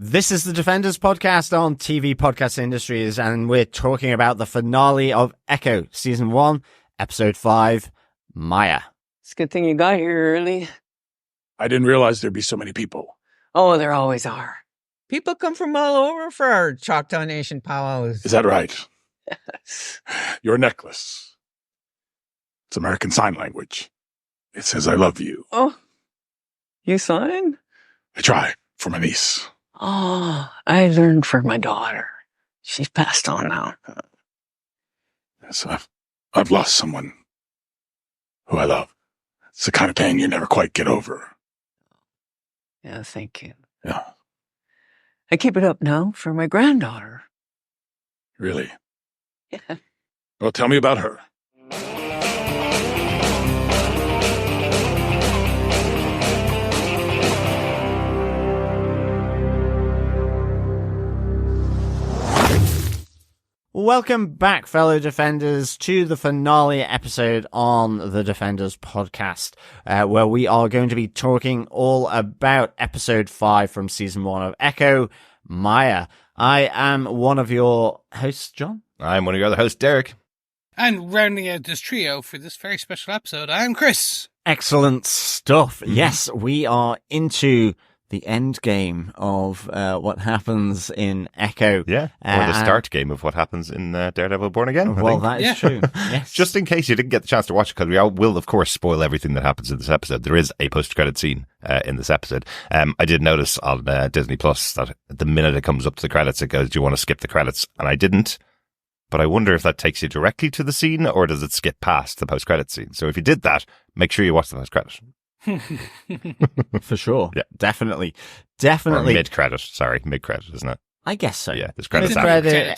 This is the Defenders podcast on TV Podcast Industries, and we're talking about the finale of Echo, Season 1, Episode 5, Maya. It's a good thing you got here early. I didn't realize there'd be so many people. Oh, there always are. People come from all over for our Choctaw Nation Pow Wows. Is that right? Yes. Your necklace. It's American Sign Language. It says I love you. Oh, you sign? I try for my niece. Oh, I learned for my daughter. She's passed on now. Yes, I've lost someone who I love. It's the kind of pain you never quite get over. Yeah, thank you. Yeah, I keep it up now for my granddaughter. really. Yeah. Well, tell me about her. Welcome back, fellow Defenders, to the finale episode on the Defenders podcast, where we are going to be talking all about Episode 5 from Season 1 of Echo, Maya. I am one of your hosts, John. I'm one of your other hosts, Derek. And rounding out this trio for this very special episode, I'm Chris. Excellent stuff. Yes, we are into the end game of what happens in Echo. Yeah, or the start game of what happens in Daredevil Born Again. Well, that is true. Yes. Just in case you didn't get the chance to watch it, because we will, of course, spoil everything that happens in this episode. There is a post-credit scene in this episode. I did notice on Disney Plus that the minute it comes up to the credits, it goes, "Do you want to skip the credits?" And I didn't. But I wonder if that takes you directly to the scene, or does it skip past the post-credit scene? So if you did that, make sure you watch the post-credit. For sure. Yeah. Definitely. Or mid-credit. Sorry, mid-credit, isn't it? I guess so. Yeah, there's credits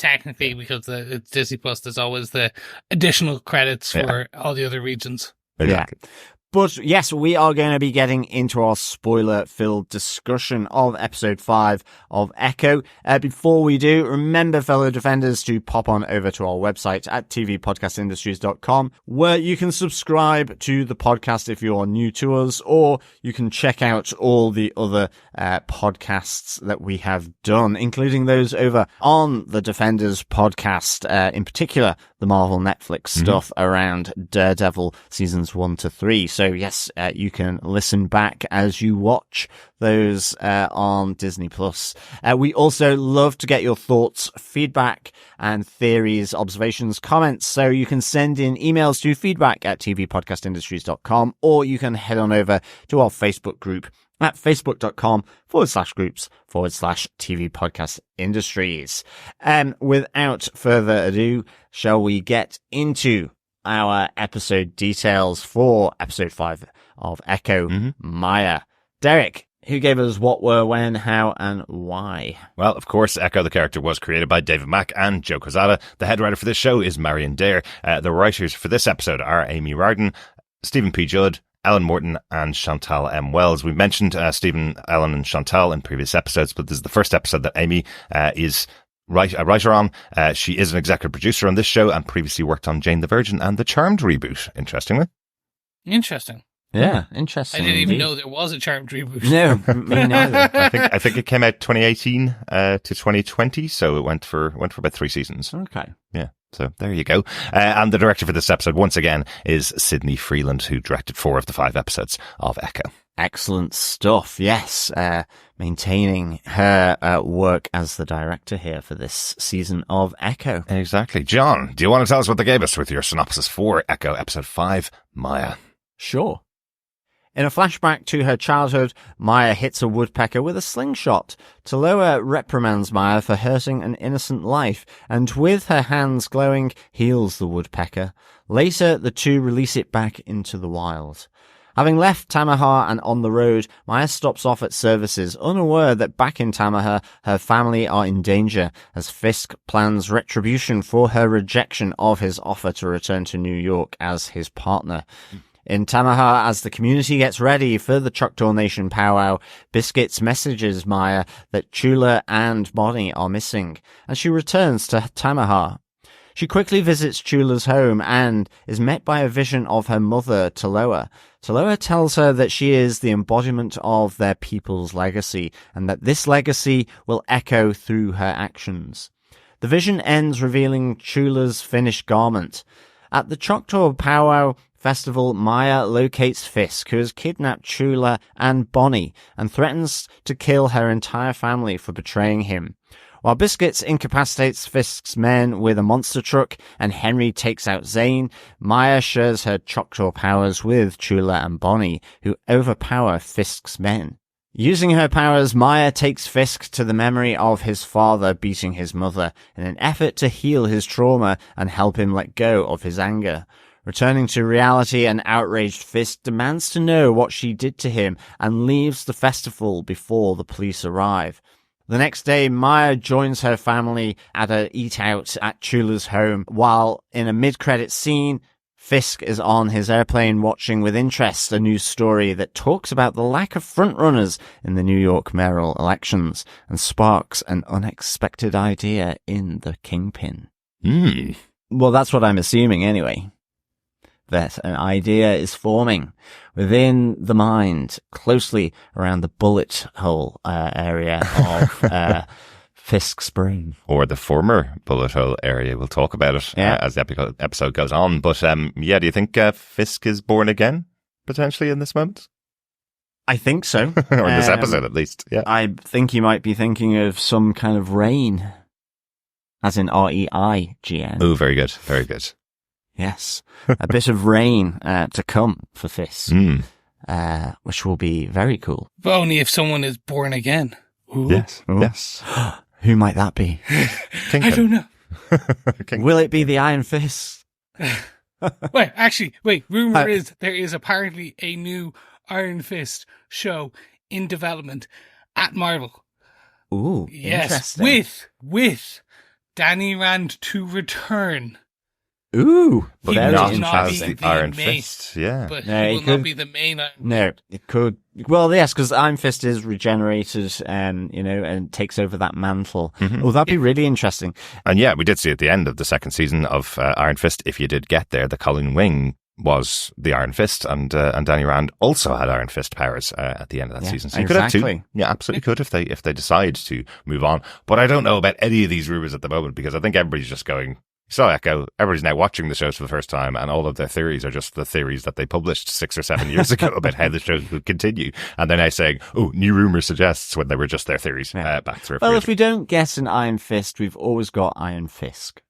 Technically, because it's Disney Plus, there's always the additional credits for all the other regions. Exactly. Yeah. But yes, we are going to be getting into our spoiler-filled discussion of Episode 5 of Echo. Before we do, remember, fellow Defenders, to pop on over to our website at tvpodcastindustries.com, where you can subscribe to the podcast if you're new to us, or you can check out all the other podcasts that we have done, including those over on the Defenders podcast, in particular, the Marvel Netflix stuff around Daredevil seasons 1 to 3. So yes, you can listen back as you watch those on Disney Plus. We also love to get your thoughts, feedback, and theories, observations, comments. So you can send in emails to feedback@tvpodcastindustries.com, or you can head on over to our Facebook group at facebook.com/groups/TV Podcast Industries. Without further ado, shall we get into our episode details for Episode 5 of Echo, Maya? Derek, who gave us what, were, when, how, and why? Well, of course, Echo, the character, was created by David Mack and Joe Quesada. The head writer for this show is Marion Dare. The writers for this episode are Amy Rarden, Stephen P. Judd, Ellen Morton, and Chantal M. Wells. We mentioned Stephen, Ellen, and Chantal in previous episodes, but this is the first episode that Amy is a writer on. She is an executive producer on this show and previously worked on Jane the Virgin and the Charmed reboot, interestingly. Interesting. Yeah, interesting. I didn't even know there was a Charmed reboot. No, me neither. I think it came out 2018 to 2020, so it went for about 3 seasons. Okay. Yeah. So there you go. And the director for this episode, once again, is Sidney Freeland, who directed 4 of the 5 episodes of Echo. Excellent stuff. Yes. Maintaining her work as the director here for this season of Echo. Exactly. John, do you want to tell us what they gave us with your synopsis for Echo Episode 5, Maya? Sure. In a flashback to her childhood, Maya hits a woodpecker with a slingshot. Taloa reprimands Maya for hurting an innocent life, and with her hands glowing, heals the woodpecker. Later, the two release it back into the wild. Having left Tamaha and on the road, Maya stops off at services, unaware that back in Tamaha, her family are in danger, as Fisk plans retribution for her rejection of his offer to return to New York as his partner. In Tamaha, as the community gets ready for the Choctaw Nation Pow Wow, Biscuits messages Maya that Chula and Bonnie are missing, and she returns to Tamaha. She quickly visits Chula's home and is met by a vision of her mother, Taloa. Taloa tells her that she is the embodiment of their people's legacy and that this legacy will echo through her actions. The vision ends revealing Chula's finished garment. At the Choctaw Pow Wow festival, Maya locates Fisk, who has kidnapped Chula and Bonnie and threatens to kill her entire family for betraying him. While Biscuits incapacitates Fisk's men with a monster truck and Henry takes out Zane, Maya shares her Choctaw powers with Chula and Bonnie, who overpower Fisk's men. Using her powers, Maya takes Fisk to the memory of his father beating his mother in an effort to heal his trauma and help him let go of his anger. Returning to reality, an outraged Fisk demands to know what she did to him and leaves the festival before the police arrive. The next day, Maya joins her family at a eat-out at Chula's home, while in a mid-credits scene, Fisk is on his airplane watching with interest a news story that talks about the lack of frontrunners in the New York mayoral elections and sparks an unexpected idea in the Kingpin. Well, that's what I'm assuming anyway. That an idea is forming within the mind, closely around the bullet hole area of Fisk's brain. Or the former bullet hole area. We'll talk about it as the episode goes on. But do you think Fisk is born again, potentially, in this moment? I think so. Or in this episode, at least. Yeah. I think you might be thinking of some kind of rain, as in R-E-I-G-N. Oh, very good. Very good. Yes, a bit of rain to come for Fisk, which will be very cool. But only if someone is born again. Ooh. Yes, Ooh. yes. Who might that be? I don't know. Will it be the Iron Fist? Wait, rumor is there is apparently a new Iron Fist show in development at Marvel. Ooh, yes, interesting. with Danny Rand to return. Ooh, but He will not not as be the Iron main, Fist. Yeah. But No, he he will could- not be the main Iron No, it could. Well, yes, because Iron Fist is regenerated, and takes over that mantle. Oh, that'd be really interesting. And yeah, we did see at the end of the second season of Iron Fist, if you did get there, the Colleen Wing was the Iron Fist, and Danny Rand also had Iron Fist powers at the end of that season. So you could have exactly. two. Yeah, absolutely could if they decide to move on. But I don't know about any of these rumors at the moment because I think everybody's just going. So Echo, everybody's now watching the shows for the first time, and all of their theories are just the theories that they published 6 or 7 years ago about how the shows would continue. And they're now saying, "Oh, new rumor suggests," when they were just their theories back 3 or 4 Well, years if we don't get an Iron Fist, we've always got Iron Fisk.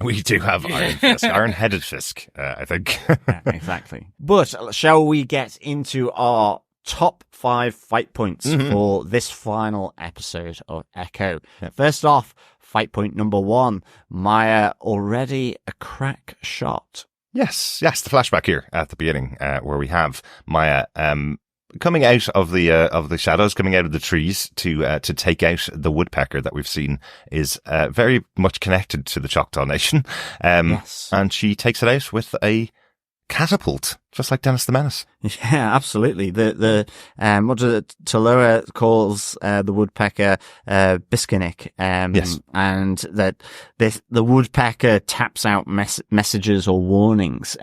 We do have Iron Fisk, Iron-headed Fisk, I think. Yeah, exactly. But shall we get into our top 5 fight points for this final episode of Echo? First off, fight point number 1, Maya already a crack shot. Yes, the flashback here at the beginning, where we have Maya coming out of the shadows, coming out of the trees to take out the woodpecker that we've seen is very much connected to the Choctaw Nation. Yes. And she takes it out with a catapult, just like Dennis the Menace. Yeah, absolutely. What does it, Taloa calls the woodpecker Biscuits, Yes. and that the woodpecker taps out messages or warnings.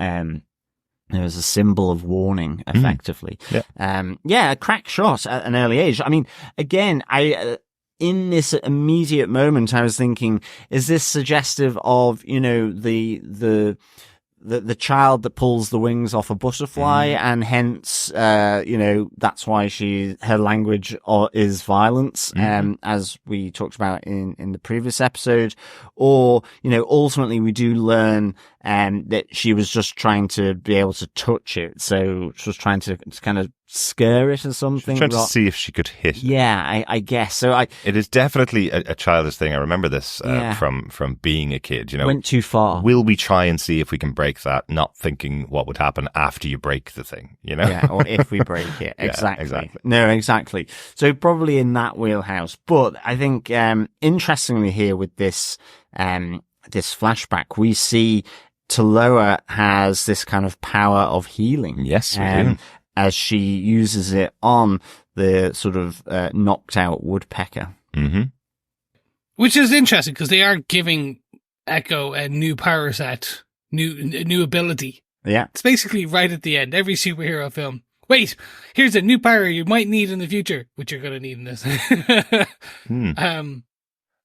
There is a symbol of warning, effectively. Yeah. A crack shot at an early age. I mean, again, in this immediate moment, I was thinking, is this suggestive of, the child that pulls the wings off a butterfly, and hence, that's why her language is violence, as we talked about in the previous episode, or, ultimately we do learn, that she was just trying to be able to touch it. So she was trying to kind of scare it or something. Trying to see if she could hit it. Yeah, I guess. So it is definitely a childish thing. I remember this from being a kid. Went too far. Will we try and see if we can break that? Not thinking what would happen after you break the thing. Yeah, or if we break it. Yeah, exactly. No, exactly. So probably in that wheelhouse. But I think interestingly here with this flashback, we see Taloa has this kind of power of healing. Yes, we do. As she uses it on the sort of knocked out woodpecker. Mm-hmm. Which is interesting because they are giving Echo a new power set, a new ability. Yeah. It's basically right at the end. Every superhero film. Wait, here's a new power you might need in the future, which you're going to need in this.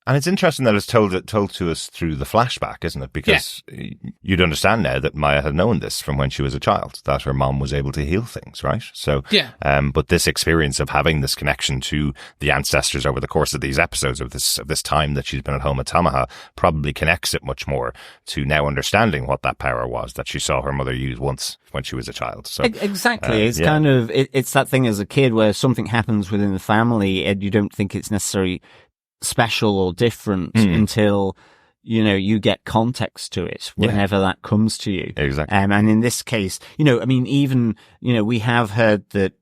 And it's interesting that it's told to us through the flashback, isn't it? Because you'd understand now that Maya had known this from when she was a child, that her mom was able to heal things, right? So, but this experience of having this connection to the ancestors over the course of these episodes, of this time that she's been at home at Tamaha, probably connects it much more to now understanding what that power was that she saw her mother use once when she was a child. So exactly, it's kind of it's that thing as a kid where something happens within the family and you don't think it's necessarily special or different until you get context to it whenever that comes to you. Exactly. And in this case, I mean, even we have heard that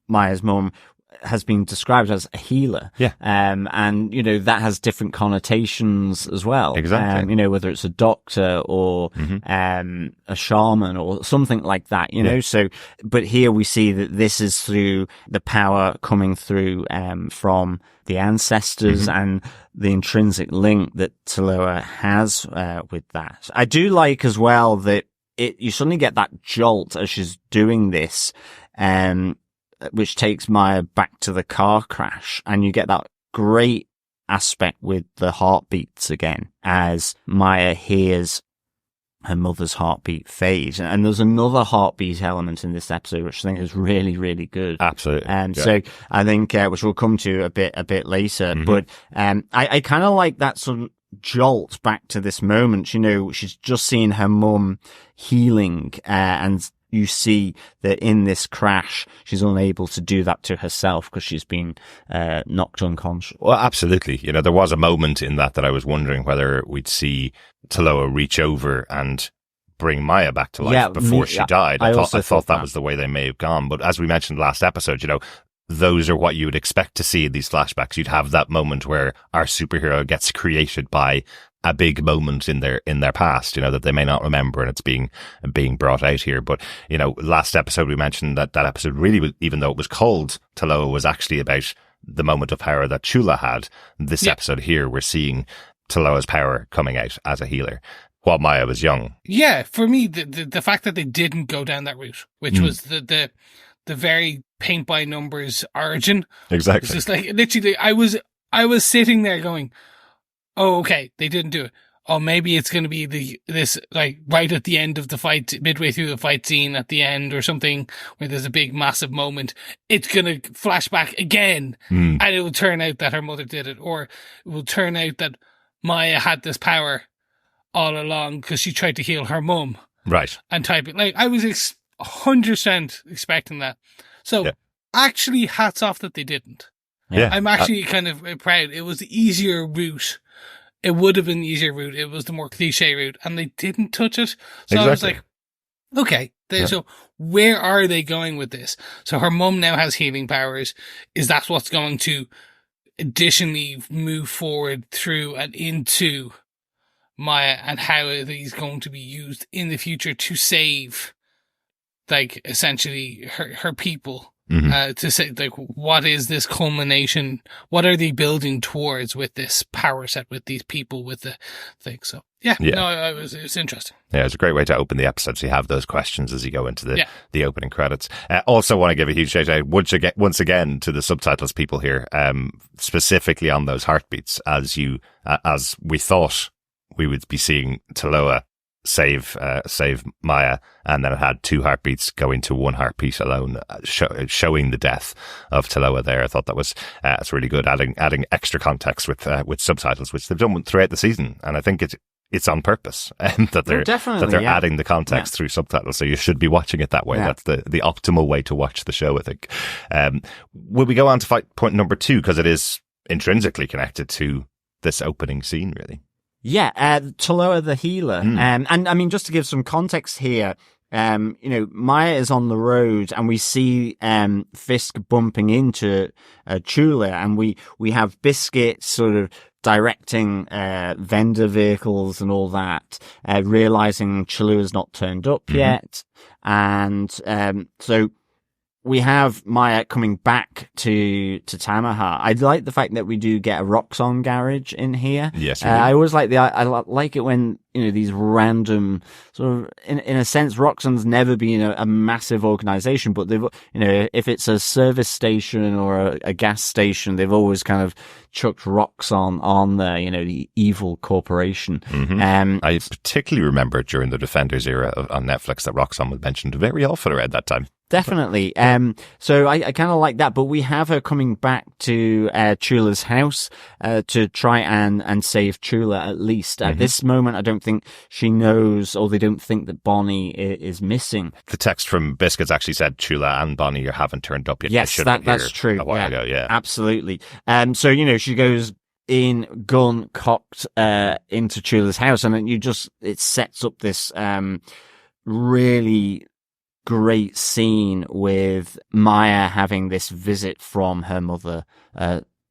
Maya's mum has been described as a healer. Yeah. And that has different connotations as well. Exactly. Whether it's a doctor or a shaman or something like that. So, but here we see that this is through the power coming through from the ancestors and the intrinsic link that Taloa has with that. I do like as well that you suddenly get that jolt as she's doing this, which takes Maya back to the car crash, and you get that great aspect with the heartbeats again as Maya hears her mother's heartbeat fade. And there's another heartbeat element in this episode, which I think is really, really good. Absolutely. So I think, which we'll come to a bit later, but, I kind of like that sort of jolt back to this moment. She's just seen her mum healing, and you see that in this crash, she's unable to do that to herself because she's been knocked unconscious. Well, absolutely. There was a moment in that I was wondering whether we'd see Taloa reach over and bring Maya back to life before she died. I thought that was the way they may have gone. But as we mentioned last episode, those are what you would expect to see in these flashbacks. You'd have that moment where our superhero gets created by a big moment in their past, that they may not remember, and it's being brought out here. But, last episode we mentioned that episode really, even though it was called Taloa, was actually about the moment of power that Chula had. This episode here, we're seeing Taloa's power coming out as a healer while Maya was young. Yeah, for me, the fact that they didn't go down that route, which was the very paint by numbers origin. Exactly. It's just like, literally, I was sitting there going, oh, okay, they didn't do it. Oh, maybe it's going to be this like right at the end of the fight, midway through the fight scene at the end or something where there's a big massive moment. It's going to flash back again, and it will turn out that her mother did it, or it will turn out that Maya had this power all along because she tried to heal her mum. Right. And type it. Like, I was 100% expecting that. So actually, hats off that they didn't. Yeah. I'm actually kind of proud. It was the easier route. It would have been the easier route. It was the more cliche route, and they didn't touch it. So I was like, okay, so where are they going with this? So her mum now has healing powers. Is that what's going to additionally move forward through and into Maya, and how are these going to be used in the future to save, like, essentially her people? To say, like, what is this culmination? What are they building towards with this power set, with these people, with the thing? So, it was interesting. Yeah, it's a great way to open the episode. So you have those questions as you go into the opening credits. Also want to give a huge shout out once again to the subtitles people here, specifically on those heartbeats, as we thought we would be seeing Taloa save Maya, and then it had two heartbeats go into one heartbeat alone, showing the death of Taloa there. I thought that was it's really good, adding extra context with subtitles, which they've done throughout the season, and I think it's on purpose that they're adding the context through subtitles. So you should be watching it that way. That's the optimal way to watch the show, I think. Will we go on to fight point number 2, because it is intrinsically connected to this opening scene, really? Yeah, Taloa the healer. And I mean, just to give some context here, Maya is on the road and we see Fisk bumping into Chula, and we have Biscuits sort of directing vendor vehicles and all that, realizing Chula has not turned up yet. And so we have Maya coming back to Tamaha. I like the fact that we do get a Roxxon garage in here. Yes, I always like I like it when, these random sort of, in a sense, Roxxon's never been a massive organization, but they've, if it's a service station or a gas station, they've always kind of chucked Roxxon on there, the evil corporation. Mm-hmm. I particularly remember during the Defenders era on Netflix that Roxxon was mentioned very often around that time. Definitely. So I kind of like that, but we have her coming back to Chula's house to try and save Chula at least. At this moment, I don't think she knows, or they don't think that Bonnie is missing. The text from Biscuits actually said Chula and Bonnie haven't turned up yet. Yes, that's true. A while ago, yeah. Absolutely. So, she goes in gun cocked into Chula's house, and then it sets up this really great scene with Maya having this visit from her mother,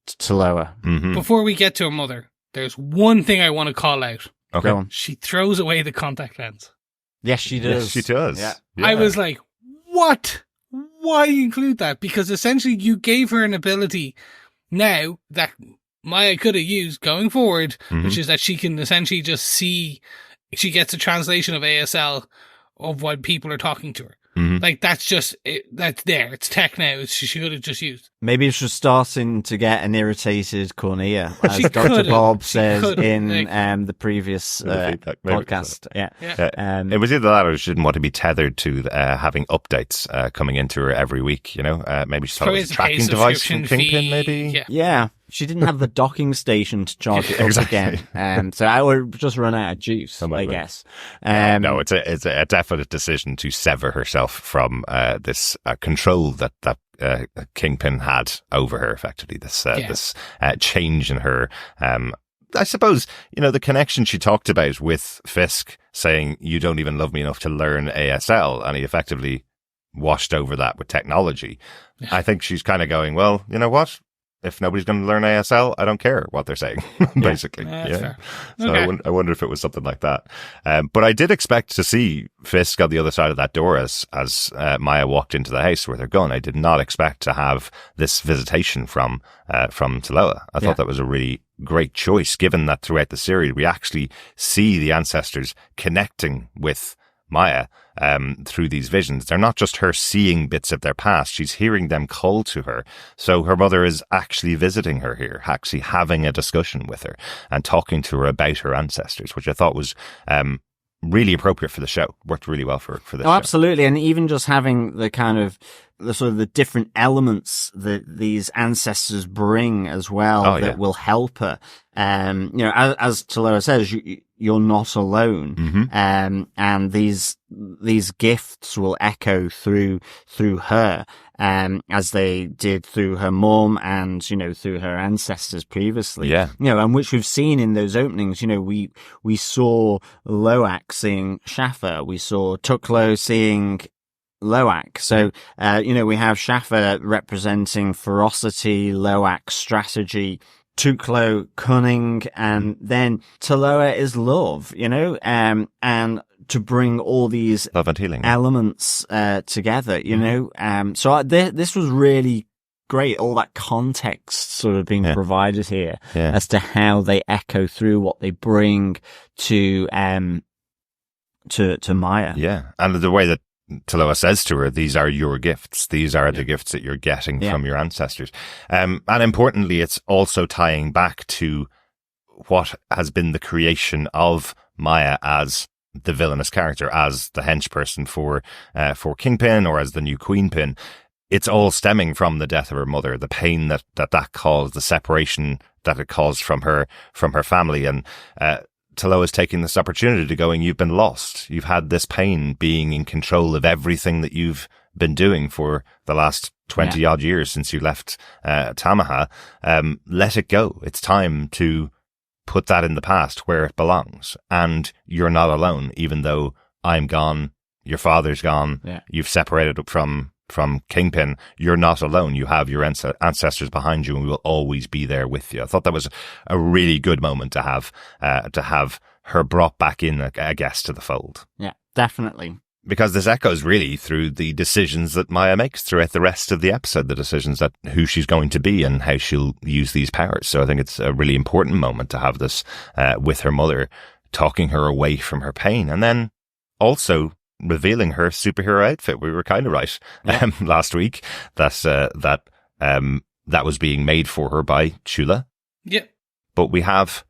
Taloa. Before we get to her mother, there's one thing I want to call out. Okay. Go on. She throws away the contact lens. Yes, she does. Yes, she does. Yeah. I was like, what? Why include that? Because essentially you gave her an ability now that Maya could have used going forward, which is that she can essentially just see, she gets a translation of ASL of what people are talking to her. Like, that's just, that's there. It's tech now. She should have just used. Maybe she's starting to get an irritated cornea, as She Dr. could've. Bob She says could've, in the previous feedback, maybe. podcast. Yeah. It was either that or she didn't want to be tethered to having updates coming into her every week, Maybe she thought it was a tracking device from Kingpin, maybe? Yeah. She didn't have the docking station to charge it up again. So I would just run out of juice, I guess. No, it's a definite decision to sever herself from this control that Kingpin had over her, effectively. This change in her. I suppose, the connection she talked about with Fisk saying, "You don't even love me enough to learn ASL," and he effectively washed over that with technology. Yeah. I think she's kind of going, well, you know what? If nobody's going to learn ASL, I don't care what they're saying, basically. Fair. So Okay. I wonder if it was something like that. But I did expect to see Fisk on the other side of that door as Maya walked into the house with her gun. I did not expect to have this visitation from Taloa. I thought that was a really great choice, given that throughout the series, we actually see the ancestors connecting with Maya through these visions. They're not just her seeing bits of their past, she's hearing them call to her. So her mother is actually visiting her here, actually having a discussion with her and talking to her about her ancestors, which I thought was really appropriate for the show. Worked really well for this show. Absolutely. And even just having the kind of the different elements that these ancestors bring as well that will help her. As Taloa says, you're not alone. And these gifts will echo through her, as they did through her mom and, through her ancestors previously. Yeah. And which we've seen in those openings. We saw Loak seeing Shaffer. We saw Tuklo seeing Loak. So, we have Shaffer representing ferocity, Loak strategy, Tuklo cunning, and then Taloa is love, and to bring all these love and healing elements together, So this was really great. All that context sort of being provided here as to how they echo through what they bring to Maya. Yeah, and the way that Taloa says to her, these are your gifts. These are the gifts that you're getting from your ancestors. And importantly, it's also tying back to what has been the creation of Maya as the villainous character, as the henchperson for Kingpin, or as the new Queenpin. It's all stemming from the death of her mother, the pain that caused, the separation that it caused from her family. And Taloa is taking this opportunity to going, you've been lost. You've had this pain being in control of everything that you've been doing for the last 20 odd years since you left Tamaha. Let it go. It's time to put that in the past where it belongs. And you're not alone, even though I'm gone. Your father's gone. Yeah. You've separated up from Kingpin. You're not alone. You have your ancestors behind you, and we will always be there with you. I thought that was a really good moment to have her brought back in, I guess, to the fold. Yeah, definitely. because this echoes really through the decisions that Maya makes throughout the rest of the episode, the decisions that who she's going to be and how she'll use these powers. So I think it's a really important moment to have this with her mother, talking her away from her pain, and then also revealing her superhero outfit. We were kind of right last week that was being made for her by Chula. Yeah. But we have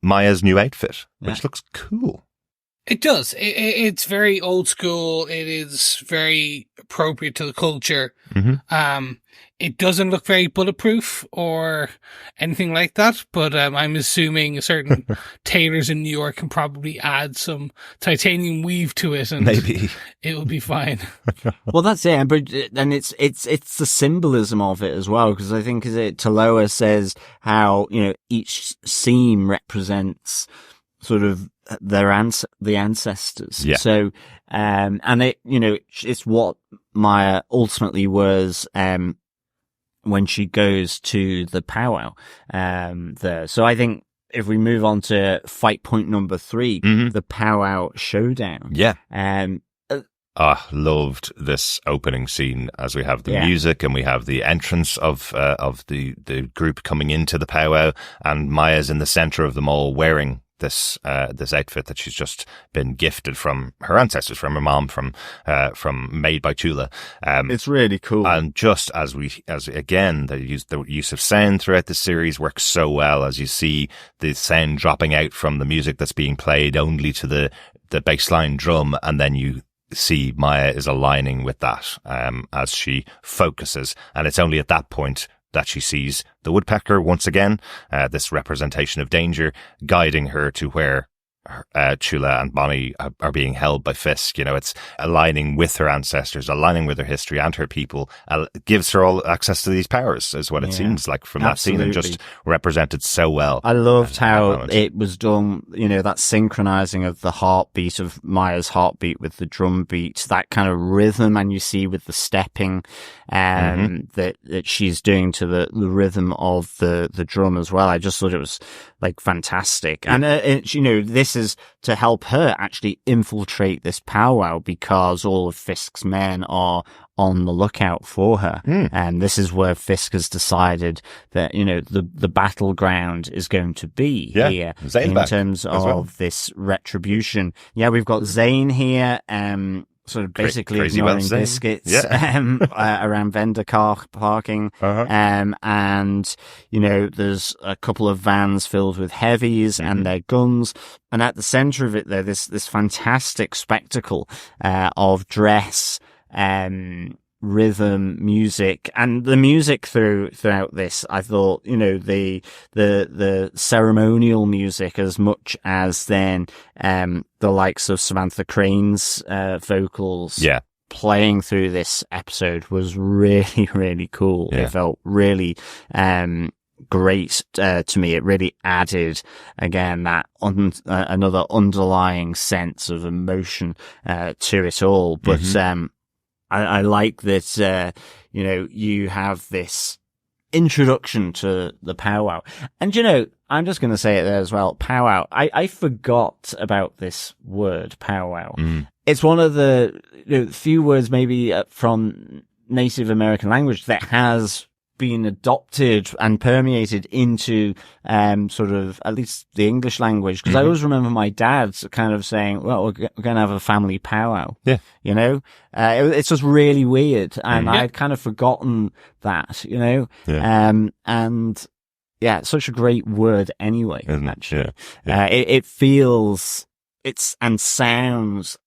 Maya's new outfit, which looks cool. It does. It's very old school. It is very appropriate to the culture. Mm-hmm. It doesn't look very bulletproof or anything like that, but I'm assuming certain tailors in New York can probably add some titanium weave to it, and maybe it will be fine. Well, that's it, but and it's the symbolism of it as well, because I think Taloa says how each seam represents sort of the ancestors. Yeah. So and it it's what Maya ultimately was when she goes to the powwow there. So I think if we move on to fight point number 3, the powwow showdown. Yeah. Loved this opening scene as we have the music and we have the entrance of the group coming into the powwow, and Maya's in the center of them all wearing this outfit that she's just been gifted from her ancestors, from her mom, from made by Chula. It's really cool. And just as again, the use of sound throughout the series works so well, as you see the sound dropping out from the music that's being played only to the bassline drum, and then you see Maya is aligning with that as she focuses, and it's only at that point that she sees the woodpecker once again, this representation of danger, guiding her to where Chula and Bonnie are being held by Fisk. It's aligning with her ancestors, aligning with her history and her people, gives her all access to these powers, is what it seems like from that scene, and just represented so well. I loved how it was done, that synchronizing of the heartbeat of Maya's heartbeat with the drum beat, that kind of rhythm, and you see with the stepping that she's doing to the rhythm of the drum as well. I just thought it was like fantastic. And this is to help her actually infiltrate this powwow, because all of Fisk's men are on the lookout for her. And this is where Fisk has decided that, the battleground is going to be here Zane in terms of this retribution. Yeah, we've got Zane here, sort of basically ignoring Biscuits around vendor car parking. And, there's a couple of vans filled with heavies and their guns. And at the center of it, there, this fantastic spectacle of dress, rhythm, music, and the music throughout this, I thought, the ceremonial music, as much as then the likes of Samantha Crane's vocals playing through this episode, was really, really cool. It felt really great to me. It really added again that another underlying sense of emotion to it all. But I like that, you have this introduction to the powwow. And, I'm just going to say it there as well. Powwow. I forgot about this word, powwow. It's one of the few words maybe from Native American language that has been adopted and permeated into sort of at least the English language, because I always remember my dad kind of saying, well, we're going to have a family powwow. It's just really weird, and I'd kind of forgotten that, and it's such a great word anyway. Actually, it feels and sounds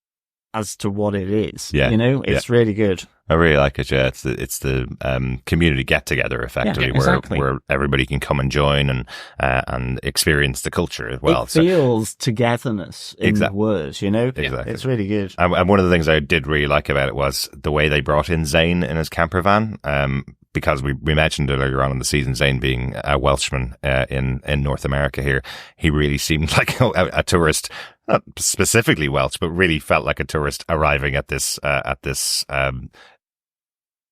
as to what it is. It's really good. I really like it. Yeah, it's the community get together effectively, where everybody can come and join and experience the culture as well. It feels togetherness in the words, Exactly. It's really good. And one of the things I did really like about it was the way they brought in Zane in his camper van. Because we mentioned earlier on in the season, Zane being a Welshman in North America here, he really seemed like a tourist, not specifically Welsh, but really felt like a tourist arriving at this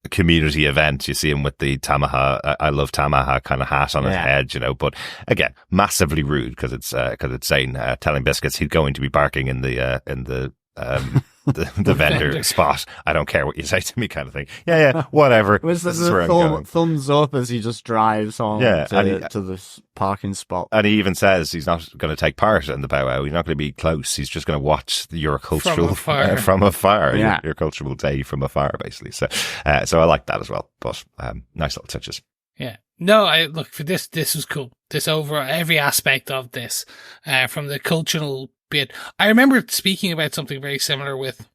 community event. You see him with the Tamaha, I love Tamaha kind of hat on his head, but again, massively rude because it's Zane telling Biscuits he's going to be barking in the the vendor spot. I don't care what you say to me, kind of thing. Yeah, whatever. It was This is where I'm going. thumbs up as he just drives on to the parking spot. And he even says he's not going to take part in the powwow. He's not going to be close. He's just going to watch your cultural from afar. Yeah. Your cultural day from afar, basically. So I like that as well. But nice little touches. Yeah. No, I look for this. This was cool. This overall, every aspect of this, from the cultural bit. I remember speaking about something very similar with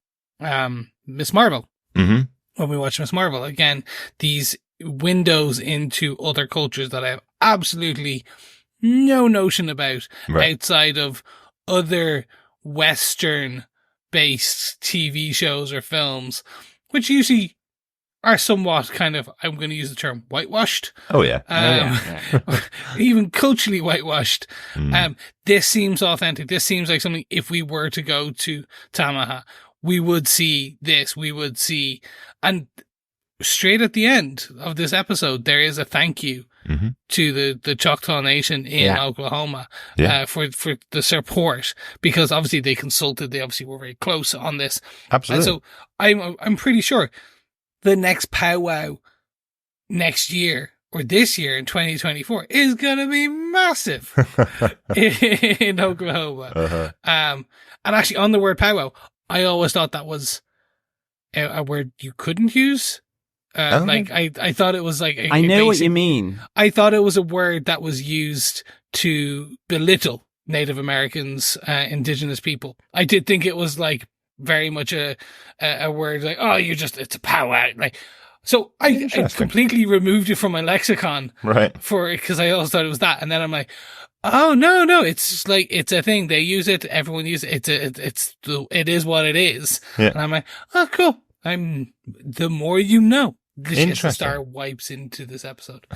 Miss Marvel. Mm-hmm. When we watched Miss Marvel, again, these windows into other cultures that I have absolutely no notion about outside of other Western-based TV shows or films, which usually are somewhat kind of, I'm going to use the term, whitewashed. Oh, yeah. Even culturally whitewashed. This seems authentic. This seems like something, if we were to go to Tamaha, we would see this. We would see, and straight at the end of this episode, there is a thank you to the Choctaw Nation in Oklahoma for the support, because obviously they consulted. They obviously were very close on this. Absolutely. And so I'm pretty sure the next powwow next year or this year in 2024 is going to be massive in Oklahoma. And actually, on the word powwow, I always thought that was a word you couldn't use. Like I thought it was like I know what you mean. I thought it was a word that was used to belittle Native Americans, indigenous people. I did think it was like very much a word like, oh, it's a powwow. Like, so I completely removed it from my lexicon, right? Because I always thought it was that, and then I'm like, oh no, it's just like, it's a thing. They use it. Everyone uses it. It is what it is. Yeah. And I'm like, oh, cool. The more you know. The star wipes into this episode.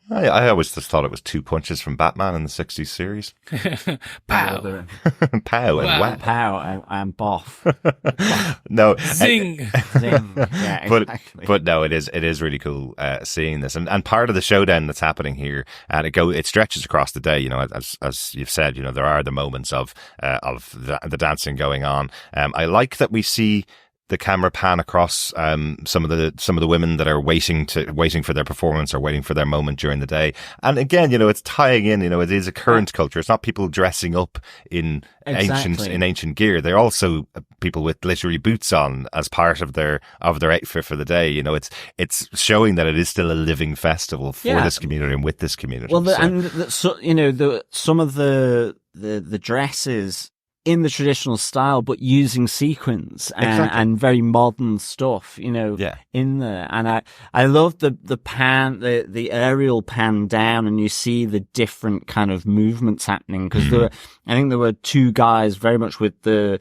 I always just thought it was two punches from Batman in the 60s series. Pow. Pow and whap. Pow and boff. No. Zing. Zing. Yeah, exactly. But no, it is really cool seeing this. And part of the showdown that's happening here, and it stretches across the day, as you've said, there are the moments of the dancing going on. I like that we see the camera pan across some of the women that are waiting for their performance or waiting for their moment during the day. And again, it's tying in, it is a current culture. It's not people dressing up in ancient gear. They're also people with literally boots on as part of their outfit for the day. It's showing that it is still a living festival for this community and with this community. Well, some of the dresses in the traditional style, but using sequins and very modern stuff, in there. And I love the pan, the aerial pan down, and you see the different kind of movements happening, because I think there were two guys very much with the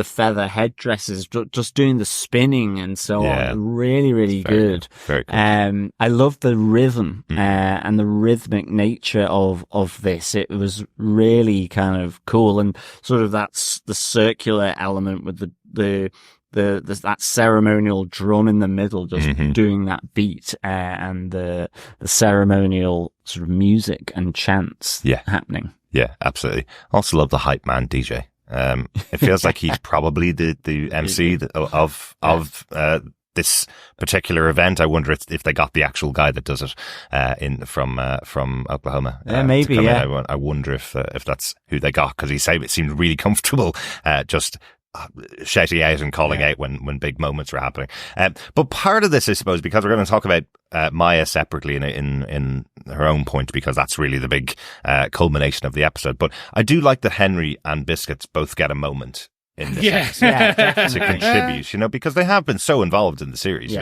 feather headdresses, just doing the spinning and so on. Really, really good. Very good. I love the rhythm and the rhythmic nature of this. It was really kind of cool, and sort of that's the circular element with that ceremonial drum in the middle, just doing that beat, and the ceremonial sort of music and chants happening. Yeah, absolutely. Also love the hype man DJ. It feels like he's probably the MC of this particular event. I wonder if they got the actual guy that does it from Oklahoma. Yeah, maybe. Yeah. I wonder if that's who they got, because it seemed really comfortable just shouting out and calling out when big moments were happening. But part of this, I suppose, because we're going to talk about Maya separately in her own point, because that's really the big culmination of the episode. But I do like that Henry and Biscuits both get a moment in this episode to contribute, because they have been so involved in the series,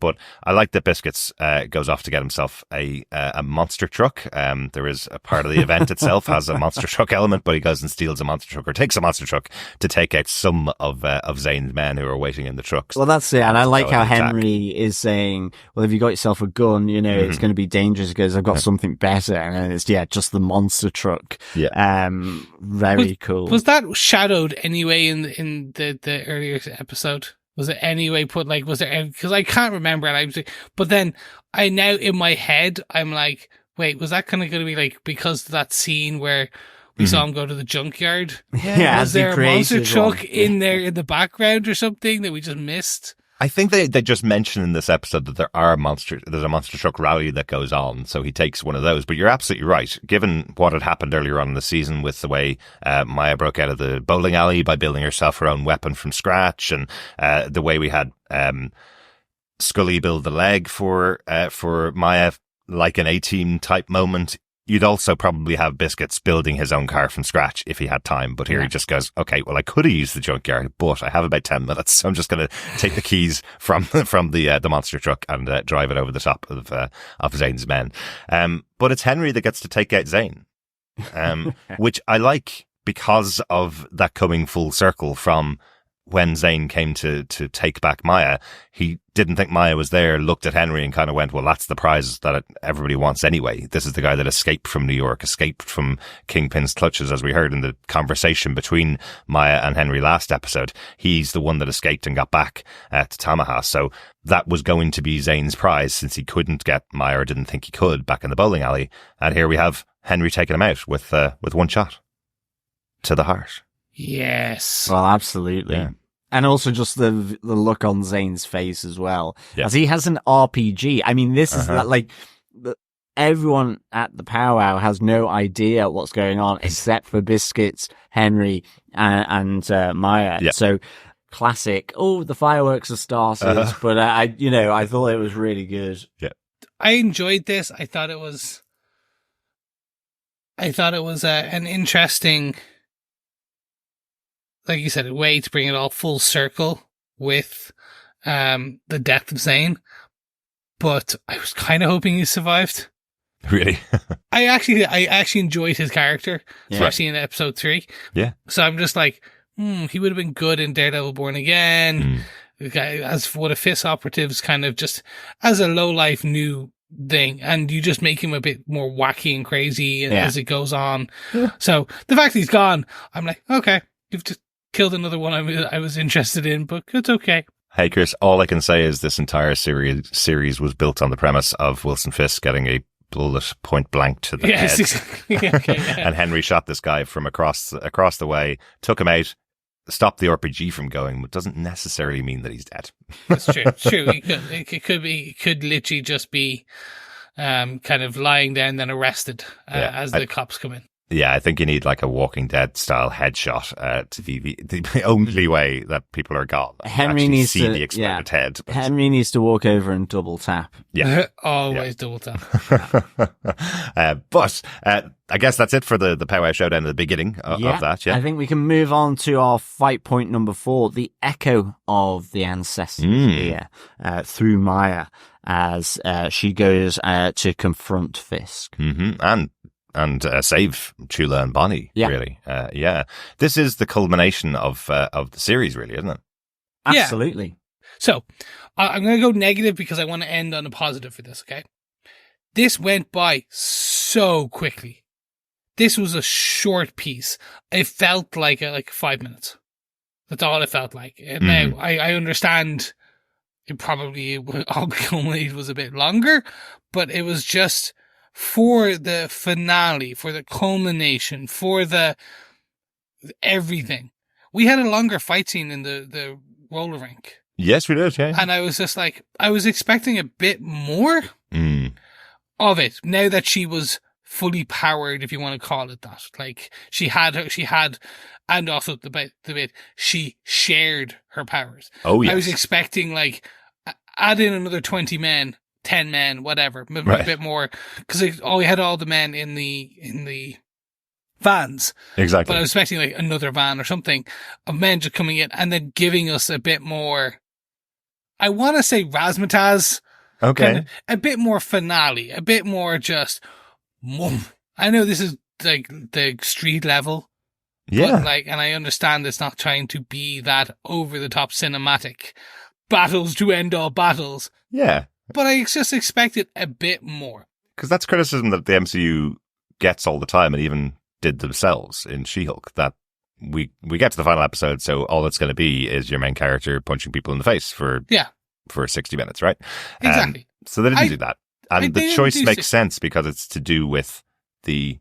but I like that Biscuits goes off to get himself a monster truck. There is a part of the event itself has a monster truck element, but he goes and steals a monster truck, or takes a monster truck to take out some of Zane's men who are waiting in the trucks. Well, that's it. And I like how Henry is saying, well, if you got yourself a gun, it's going to be dangerous, because I've got something better. And it's just the monster truck. Very cool. Was that shadowed anyway in the earlier episode? Was it anyway put, like, was there, because I can't remember it, but then I now in my head I'm like, wait, was that kind of going to be like, because of that scene where we saw him go to the junkyard. Yeah, Was there a monster truck in there in the background or something that we just missed? I think they just mentioned in this episode that there's a monster truck rally that goes on, so he takes one of those. But you're absolutely right. Given what had happened earlier on in the season with the way Maya broke out of the bowling alley by building herself her own weapon from scratch, and the way we had Scully build the leg for Maya, like an A-Team type moment, you'd also probably have Biscuits building his own car from scratch if he had time. But here he just goes, okay, well, I could have used the junkyard, but I have about 10 minutes. So I'm just going to take the keys from the monster truck and drive it over the top of Zane's men. But it's Henry that gets to take out Zane, which I like because of that coming full circle from when Zane came to take back Maya. He didn't think Maya was there, looked at Henry and kind of went, well, that's the prize that everybody wants anyway. This is the guy that escaped from New York, escaped from Kingpin's clutches, as we heard in the conversation between Maya and Henry last episode. He's the one that escaped and got back to Tamaha. So that was going to be Zane's prize, since he couldn't get Maya, or didn't think he could, back in the bowling alley. And here we have Henry taking him out with one shot to the heart. Yes. Well, absolutely. Yeah. And also just the look on Zane's face as well. Yeah. As he has an RPG. I mean, this is like, everyone at the powwow has no idea what's going on except for Biscuits, Henry, and Maya. Yeah. So classic. Oh, the fireworks are started. But I thought it was really good. Yeah. I enjoyed this. I thought it was an interesting, like you said, a way to bring it all full circle with the death of Zane. But I was kind of hoping he survived. Really? I actually enjoyed his character, especially in episode 3. Yeah. So I'm just like, he would have been good in Daredevil Born again. As one of Fisk operatives, kind of just as a low-life new thing, and you just make him a bit more wacky and crazy as it goes on. Yeah. So the fact he's gone, I'm like, okay, you've just killed another one I was interested in, but it's okay. Hey, Chris, all I can say is this entire series was built on the premise of Wilson Fisk getting a bullet point blank to the head. Exactly. Okay, yeah. And Henry shot this guy from across the way, took him out, stopped the RPG from going, but doesn't necessarily mean that he's dead. That's true. True. It could literally just be kind of lying down, then arrested as the cops come in. Yeah, I think you need like a Walking Dead style headshot to be the only way that people are gone. Henry needs see to the exploded head. But... Henry needs to walk over and double tap. Yeah, always double tap. But I guess that's it for the powwow showdown at the beginning of that. Yeah, I think we can move on to our fight point number 4, the echo of the ancestors here through Maya as she goes to confront Fisk. And save Chula and Bonnie, really. This is the culmination of the series, really, isn't it? Absolutely. Yeah. So, I'm going to go negative because I want to end on a positive for this, okay? This went by so quickly. This was a short piece. It felt like 5 minutes. That's all it felt like. Now, I understand it probably all culminated was a bit longer, but it was just... for the finale, for the culmination, for the everything. We had a longer fight scene in the roller rink. Yes, we did, yeah. And I was just like, I was expecting a bit more of it, now that she was fully powered, if you want to call it that. Like, she had, and also the bit, she shared her powers. Oh, yes. I was expecting, like, add in another 20 men, 10 men, whatever, maybe a bit more, because we had all the men in the vans. Exactly. But I was expecting like another van or something of men just coming in and then giving us a bit more, I want to say razzmatazz. Okay. Kind of, a bit more finale, a bit more just, I know this is like the street level. Yeah. But and I understand it's not trying to be that over the top cinematic battles to end all battles. Yeah. But I just expected a bit more. Because that's criticism that the MCU gets all the time, and even did themselves in She-Hulk, that we get to the final episode, so all it's going to be is your main character punching people in the face for 60 minutes, right? Exactly. So they didn't do that. And the choice makes sense because it's to do with the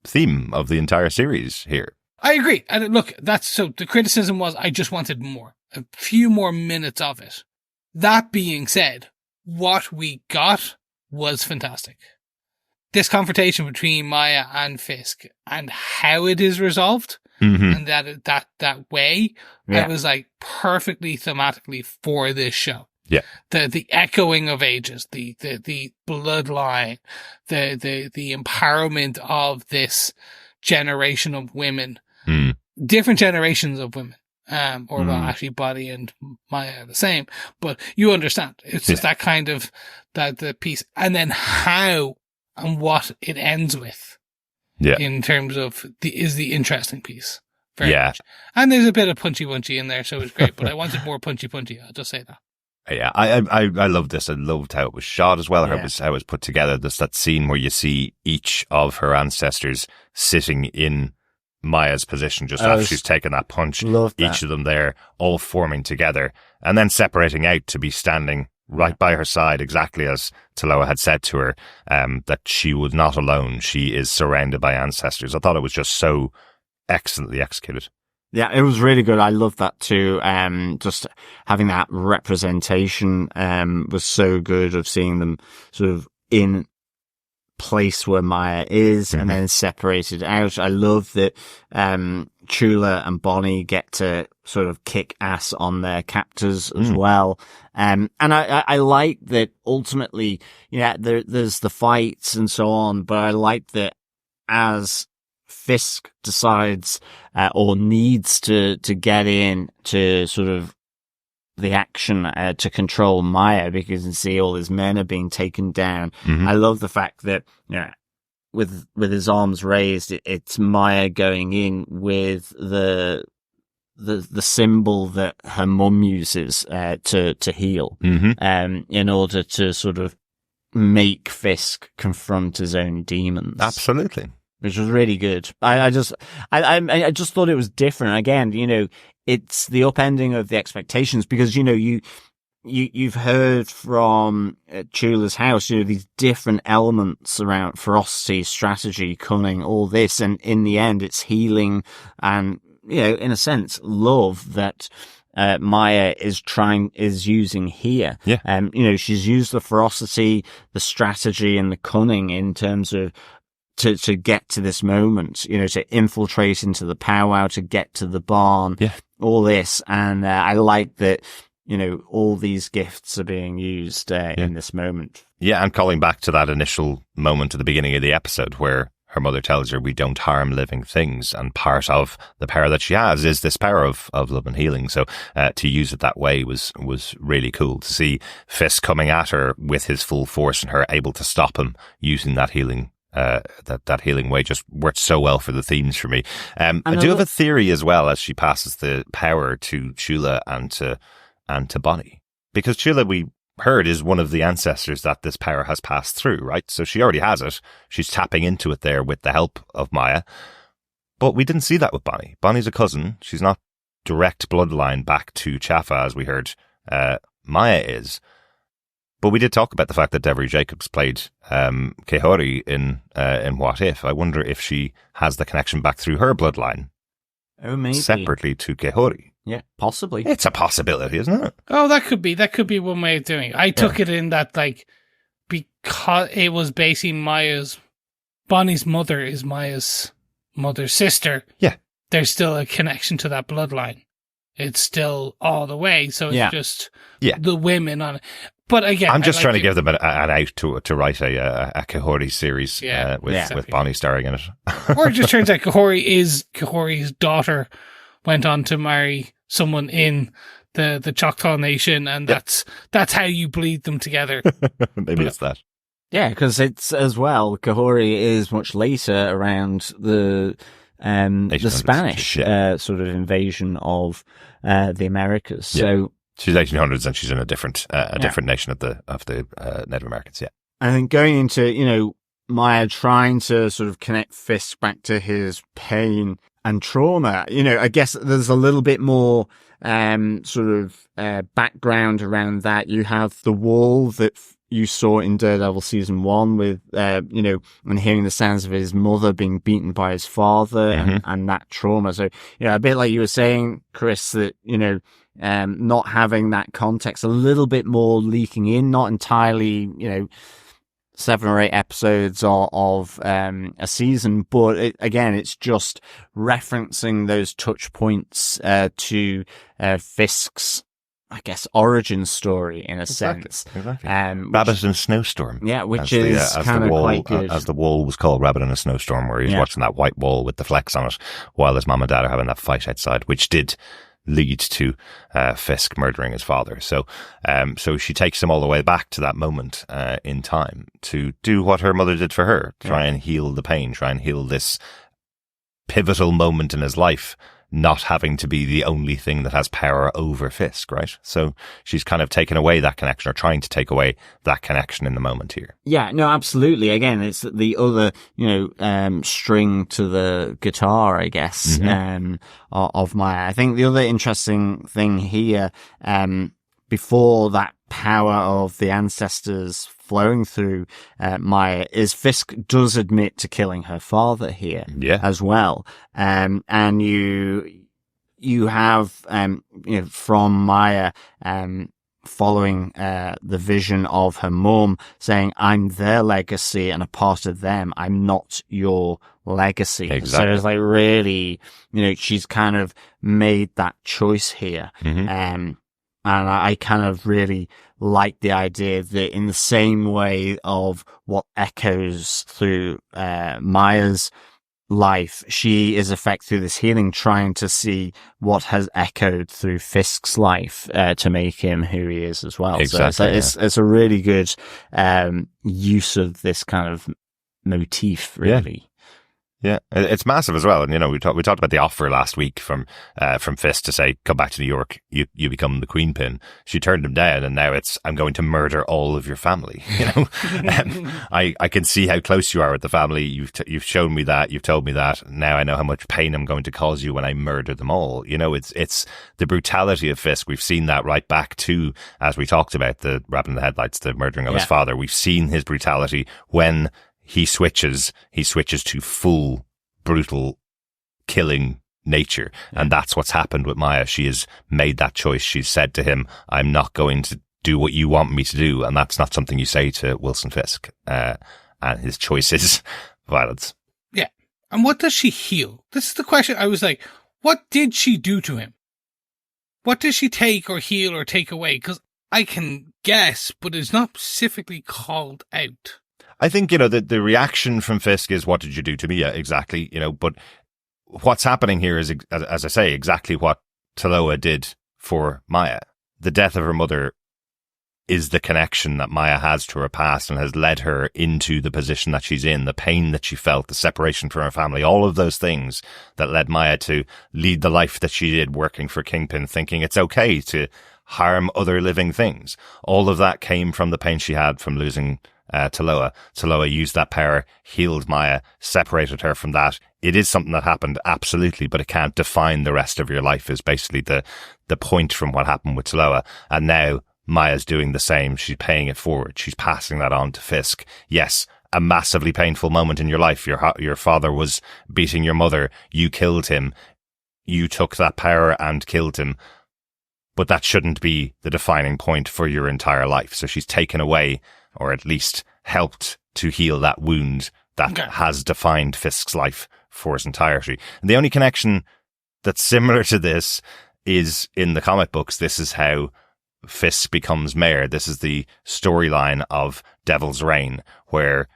theme of the entire series here. I agree. And look, the criticism was I just wanted more, a few more minutes of it. That being said, what we got was fantastic. This confrontation between Maya and Fisk and how it is resolved, and that way, I was like perfectly thematically for this show. Yeah. The echoing of ages, the bloodline, the empowerment of this generation of women, different generations of women. Well, actually, Bonnie and Maya are the same, but you understand. It's just that kind of, the piece. And then how and what it ends with. Yeah. In terms of is the interesting piece. Very much. And there's a bit of punchy in there, so it's great, but I wanted more punchy. I'll just say that. Yeah, I loved this. I loved how it was shot as well, how it was put together. There's that scene where you see each of her ancestors sitting in Maya's position just after she's taken that punch. Each of them there, all forming together, and then separating out to be standing right by her side, exactly as Taloa had said to her, that she was not alone. She is surrounded by ancestors. I thought it was just so excellently executed. Yeah, it was really good. I loved that too. Just having that representation was so good, of seeing them sort of in place where Maya is and then separated out. I love that Chula and Bonnie get to sort of kick ass on their captors as well. And I like that ultimately, there's the fights and so on, but I like that as Fisk decides or needs to get in to sort of the action to control Maya, because you see all his men are being taken down. I love the fact that with his arms raised, it's Maya going in with the symbol that her mum uses to heal, in order to sort of make Fisk confront his own demons. Absolutely. Which was really good. I just thought it was different. Again, it's the upending of the expectations, because, you've heard from Chula's house, these different elements around ferocity, strategy, cunning, all this. And in the end, it's healing and, in a sense, love that Maya is using here. Yeah. She's used the ferocity, the strategy and the cunning in terms of to get to this moment, to infiltrate into the powwow, to get to the barn, all this. And I like that, all these gifts are being used in this moment. Yeah, and calling back to that initial moment at the beginning of the episode where her mother tells her we don't harm living things, and part of the power that she has is this power of love and healing. So to use it that way was really cool. To see Fisk coming at her with his full force and her able to stop him using that healing that healing way just worked so well for the themes for me. I do have a theory as well, as she passes the power to Chula and to Bonnie, because Chula, we heard, is one of the ancestors that this power has passed through, right? So she already has it. She's tapping into it there with the help of Maya. But we didn't see that with Bonnie. Bonnie's a cousin. She's not direct bloodline back to Chafa, as we heard Maya is. But we did talk about the fact that Devery Jacobs played Kehori in What If. I wonder if she has the connection back through her bloodline. Oh, maybe. Separately to Kehori. Yeah, possibly. It's a possibility, isn't it? Oh, that could be one way of doing it. I took it in that, because it was basically Bonnie's mother is Maya's mother's sister. Yeah. There's still a connection to that bloodline. It's still all the way. So it's just the women on it. But again, I'm just trying to give them an out to write a Kehori series with Bonnie starring in it. Or it just turns out Kehori's daughter went on to marry someone in the Choctaw Nation, and that's how you bleed them together. Maybe it's that. Yeah, because it's as well, Kehori is much later, around the Spanish sort of invasion of the Americas. So she's 1800s, and she's in a different nation of the Native Americans. Yeah, I think going into Maya trying to sort of connect Fisk back to his pain and trauma. I guess there's a little bit more background around that. You have the wall that you saw in Daredevil season 1 with, and hearing the sounds of his mother being beaten by his father and that trauma. So, a bit like you were saying, Chris, that, not having that context, a little bit more leaking in, not entirely, 7 or 8 episodes of a season, but it's just referencing those touch points to Fisk's, I guess, origin story in a sense. Exactly. Rabbit in a Snowstorm. Yeah, which is kind of quite good. As the wall was called, Rabbit in a Snowstorm, where he's watching that white wall with the flecks on it while his mum and dad are having that fight outside, which did lead to Fisk murdering his father. So she takes him all the way back to that moment in time to do what her mother did for her, try and heal the pain, try and heal this pivotal moment in his life, not having to be the only thing that has power over Fisk, right? So she's kind of taken away that connection, or trying to take away that connection in the moment here. Yeah, no, absolutely. Again, it's the other, string to the guitar, I guess, of Maya. I think the other interesting thing here, before that power of the ancestors flowing through Maya, is Fisk does admit to killing her father here as well. And you have, from Maya, following the vision of her mum saying, I'm their legacy and a part of them. I'm not your legacy. Exactly. So it's like really, she's kind of made that choice here. And I kind of really like the idea that in the same way of what echoes through Maya's life, she is effect through this healing trying to see what has echoed through Fisk's life to make him who he is as well. Exactly, so it's a really good use of this kind of motif, really. Yeah, it's massive as well. And, we talked about the offer last week from Fisk to say, come back to New York, you become the queen pin. She turned him down, and now it's, I'm going to murder all of your family. I can see how close you are with the family. You've shown me that. You've told me that. Now I know how much pain I'm going to cause you when I murder them all. It's the brutality of Fisk. We've seen that right back to, as we talked about, the rabbit in the headlights, the murdering of his father. We've seen his brutality when he switches to full, brutal, killing nature. And that's what's happened with Maya. She has made that choice. She's said to him, I'm not going to do what you want me to do. And that's not something you say to Wilson Fisk. And his choice is violence. Yeah. And what does she heal? This is the question. I was like, what did she do to him? What does she take or heal or take away? Because I can guess, but it's not specifically called out. I think, the reaction from Fisk is, what did you do to me? Yeah, exactly. But what's happening here is, as I say, exactly what Taloa did for Maya. The death of her mother is the connection that Maya has to her past and has led her into the position that she's in, the pain that she felt, the separation from her family, all of those things that led Maya to lead the life that she did, working for Kingpin, thinking it's okay to harm other living things. All of that came from the pain she had from losing Taloa. Taloa used that power, healed Maya, separated her from that. It is something that happened, absolutely, but it can't define the rest of your life, is basically the point from what happened with Taloa. And now Maya's doing the same. She's paying it forward. She's passing that on to Fisk. Yes, a massively painful moment in your life. Your father was beating your mother. You killed him. You took that power and killed him. But that shouldn't be the defining point for your entire life. So she's taken away, or at least helped to heal that wound that has defined Fisk's life for its entirety. And the only connection that's similar to this is in the comic books. This is how Fisk becomes mayor. This is the storyline of Devil's Reign, where,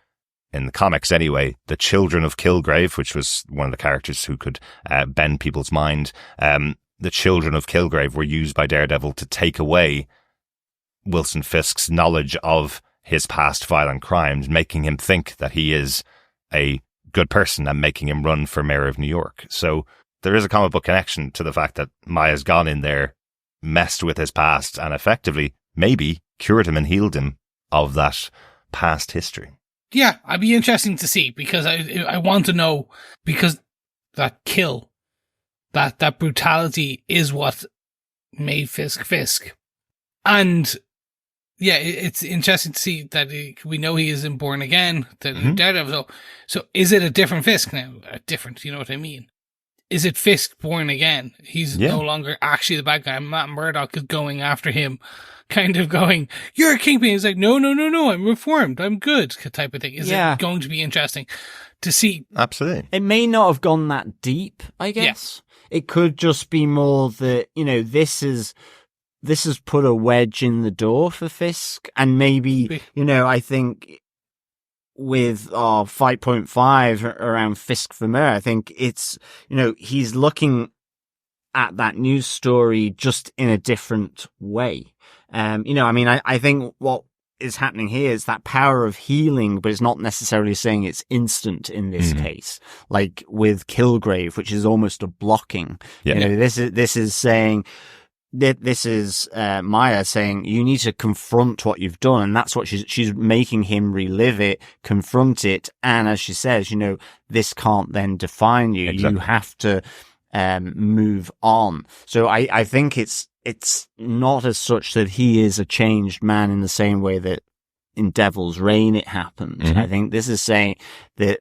in the comics anyway, the children of Kilgrave, which was one of the characters who could bend people's mind, the children of Kilgrave were used by Daredevil to take away Wilson Fisk's knowledge of his past violent crimes, making him think that he is a good person and making him run for mayor of New York. So there is a comic book connection to the fact that Maya's gone in there, messed with his past, and effectively maybe cured him and healed him of that past history. Yeah, I'd be interesting to see, because I want to know, because that kill, that brutality is what made Fisk Fisk. And Yeah, it's interesting to see that we know he isn't born again, the Daredevil. So is it a different Fisk now? You know what I mean? Is it Fisk born again? He's no longer actually the bad guy. Matt Murdock is going after him, kind of going, "You're a kingpin." He's like, no, I'm reformed. I'm good, type of thing. Is it going to be interesting to see? Absolutely. It may not have gone that deep, I guess. Yeah. It could just be more that, this has put a wedge in the door for Fisk, and maybe, I think with our 5.5 around Fisk for Mayor, I think it's, he's looking at that news story just in a different way. I think what is happening here is that power of healing, but it's not necessarily saying it's instant in this case, like with Kilgrave, which is almost a blocking. This is saying, this is Maya saying you need to confront what you've done, and that's what she's making him relive it, confront it, and as she says, this can't then define you. Exactly. You have to move on. So I think it's not as such that he is a changed man in the same way that in Devil's Reign it happened. I think this is saying that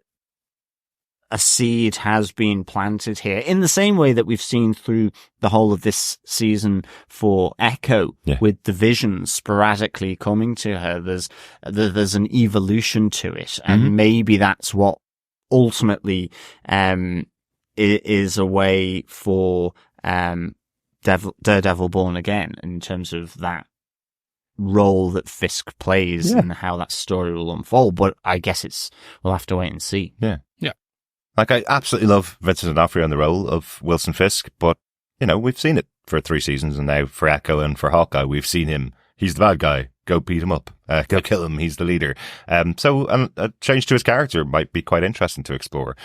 a seed has been planted here in the same way that we've seen through the whole of this season for Echo, with the visions sporadically coming to her. There's an evolution to it, and maybe that's what ultimately is a way for Daredevil Born Again, in terms of that role that Fisk plays and how that story will unfold. But I guess we'll have to wait and see. Yeah. Like, I absolutely love Vincent D'Onofrio in the role of Wilson Fisk, but, we've seen it for 3 seasons, and now for Echo and for Hawkeye, we've seen him. He's the bad guy. Go beat him up. Go kill him. He's the leader. So a change to his character might be quite interesting to explore.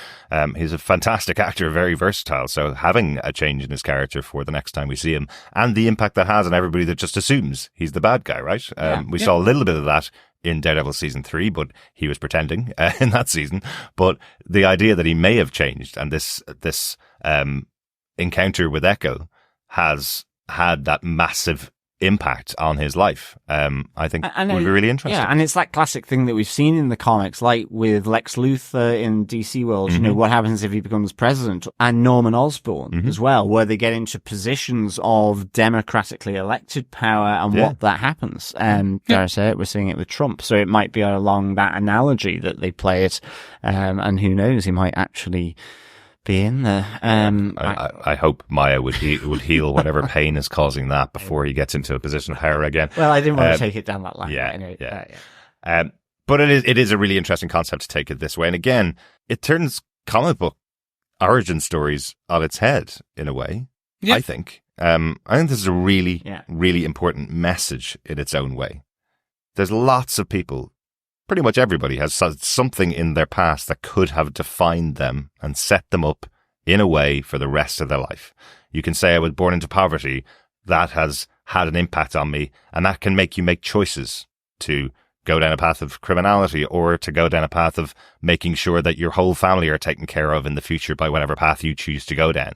He's a fantastic actor, very versatile. So having a change in his character for the next time we see him, and the impact that has on everybody that just assumes he's the bad guy, right? We saw a little bit of that in Daredevil season 3, but he was pretending in that season. But the idea that he may have changed, and this encounter with Echo has had that massive impact on his life, I think would be really interesting. Yeah, and it's that classic thing that we've seen in the comics, like with Lex Luthor in DC World, what happens if he becomes president, and Norman Osborn as well, where they get into positions of democratically elected power and what that happens. Dare I say it, we're seeing it with Trump, so it might be along that analogy that they play it, and who knows, he might actually be in there. I hope Maya would heal whatever pain is causing that before he gets into a position of power again. Well, I didn't want to take it down that line. But it is a really interesting concept to take it this way. And again, it turns comic book origin stories on its head in a way, I think. I think this is a really, really important message in its own way. There's lots of people, pretty much everybody has something in their past that could have defined them and set them up in a way for the rest of their life. You can say I was born into poverty. That has had an impact on me, and that can make you make choices to go down a path of criminality, or to go down a path of making sure that your whole family are taken care of in the future by whatever path you choose to go down.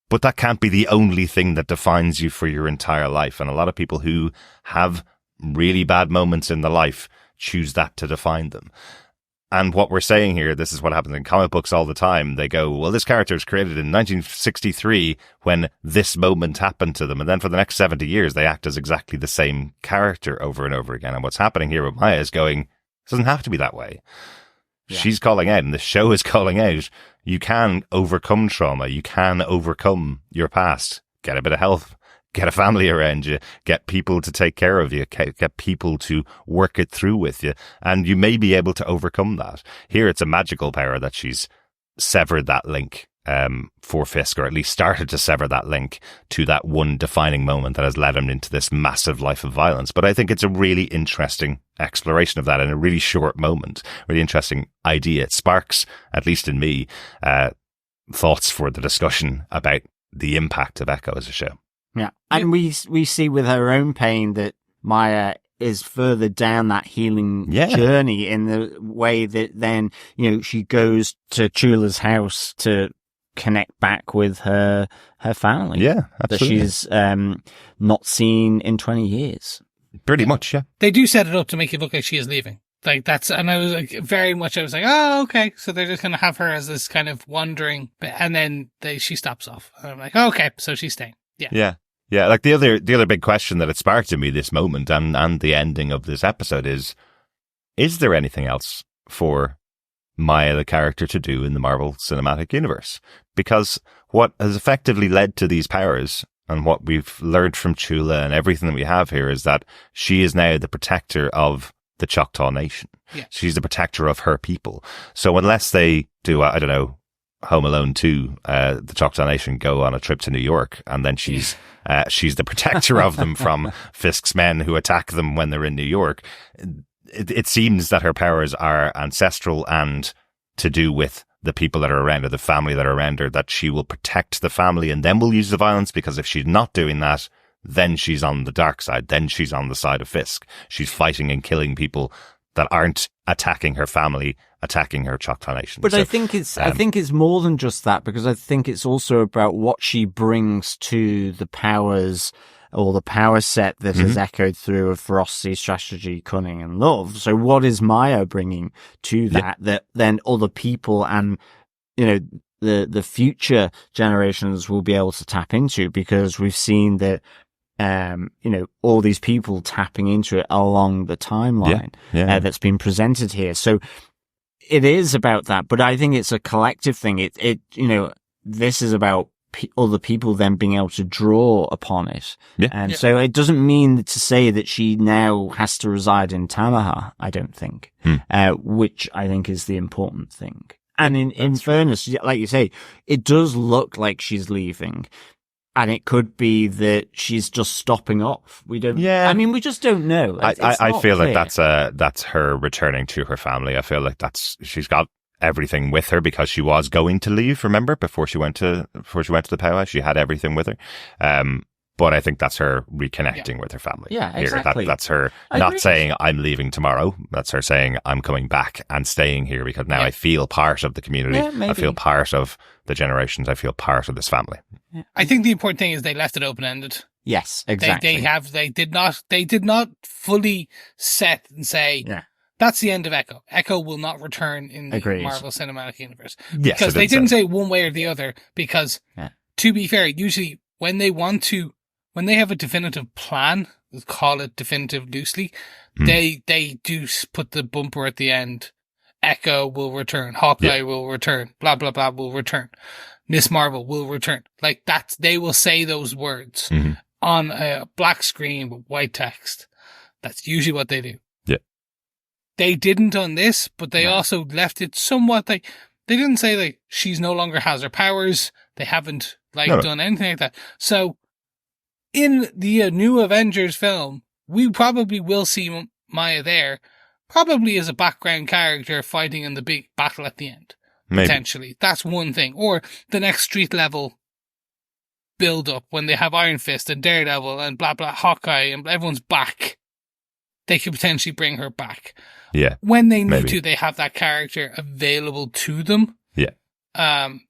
But that can't be the only thing that defines you for your entire life. And a lot of people who have really bad moments in their life choose that to define them. And what we're saying here, this is what happens in comic books all the time. They go, well, this character was created in 1963 when this moment happened to them. And then for the next 70 years, they act as exactly the same character over and over again. And what's happening here with Maya is going, it doesn't have to be that way. Yeah. She's calling out, and the show is calling out, you can overcome trauma. You can overcome your past. Get a bit of help. Get a family around you, get people to take care of you, get people to work it through with you, and you may be able to overcome that. Here it's a magical power that she's severed that link for Fisk, or at least started to sever that link to that one defining moment that has led him into this massive life of violence. But I think it's a really interesting exploration of that in a really short moment, really interesting idea. It sparks, at least in me, thoughts for the discussion about the impact of Echo as a show. Yeah, and we see with her own pain that Maya is further down that healing journey in the way that then, she goes to Chula's house to connect back with her family. Yeah, absolutely. That she's not seen in 20 years. Pretty much, yeah. They do set it up to make it look like she is leaving. Like and I was like, I was like, oh, okay. So they're just going to have her as this kind of wandering, and then she stops off. And I'm like, oh, okay, so she's staying. Yeah. Yeah. Yeah. Like the other big question that it sparked in me this moment and the ending of this episode is there anything else for Maya, the character, to do in the Marvel Cinematic Universe? Because what has effectively led to these powers and what we've learned from Chula and everything that we have here is that she is now the protector of the Choctaw Nation. Yeah. She's the protector of her people. So unless they do, I don't know, Home Alone 2, the Choctaw Nation go on a trip to New York, and then she's the protector of them from Fisk's men who attack them when they're in New York. It seems that her powers are ancestral and to do with the people that are around her, the family that are around her, that she will protect the family and then will use the violence, because if she's not doing that, then she's on the dark side. Then she's on the side of Fisk. She's fighting and killing people that aren't attacking her family, attacking her Choctaw Nation. But so, I think it's more than just that, because I think it's also about what she brings to the powers or the power set that is echoed through of ferocity, strategy, cunning, and love. So what is Maya bringing to that that then other people and, the future generations will be able to tap into? Because we've seen that all these people tapping into it along the timeline that's been presented here. So it is about that, but I think it's a collective thing. This is about other people then being able to draw upon it. Yeah. And so it doesn't mean to say that she now has to reside in Tamaha, I don't think, which I think is the important thing. And in fairness, like you say, it does look like she's leaving. And it could be that she's just stopping off. We don't. Yeah. I mean, we just don't know. I feel like that's her returning to her family. I feel like she's got everything with her because she was going to leave. Remember, before she went to the powwow, she had everything with her. But I think that's her reconnecting with her family. Yeah, exactly. That's her not saying I'm leaving tomorrow. That's her saying I'm coming back and staying here because now I feel part of the community. Yeah, I feel part of the generations. I feel part of this family. Yeah. I think the important thing is they left it open-ended. Yes, exactly. They did not fully set and say, that's the end of Echo. Echo will not return in the Marvel Cinematic Universe. Yes, because they didn't say one way or the other, because to be fair, usually when they have a definitive plan, let's call it definitive loosely, they do put the bumper at the end. Echo will return. Hawkeye will return. Blah, blah, blah will return. Miss Marvel will return. Like that, they will say those words on a black screen with white text. That's usually what they do. Yeah. They didn't on this, but they also left it somewhat they didn't say like she's no longer has her powers. They haven't done anything like that. So in the new Avengers film, we probably will see Maya there, probably as a background character fighting in the big battle at the end. Maybe. Potentially. That's one thing. Or the next street level build up when they have Iron Fist and Daredevil and blah blah Hawkeye and everyone's back. They could potentially bring her back. Yeah. When they need to, they have that character available to them. Yeah. I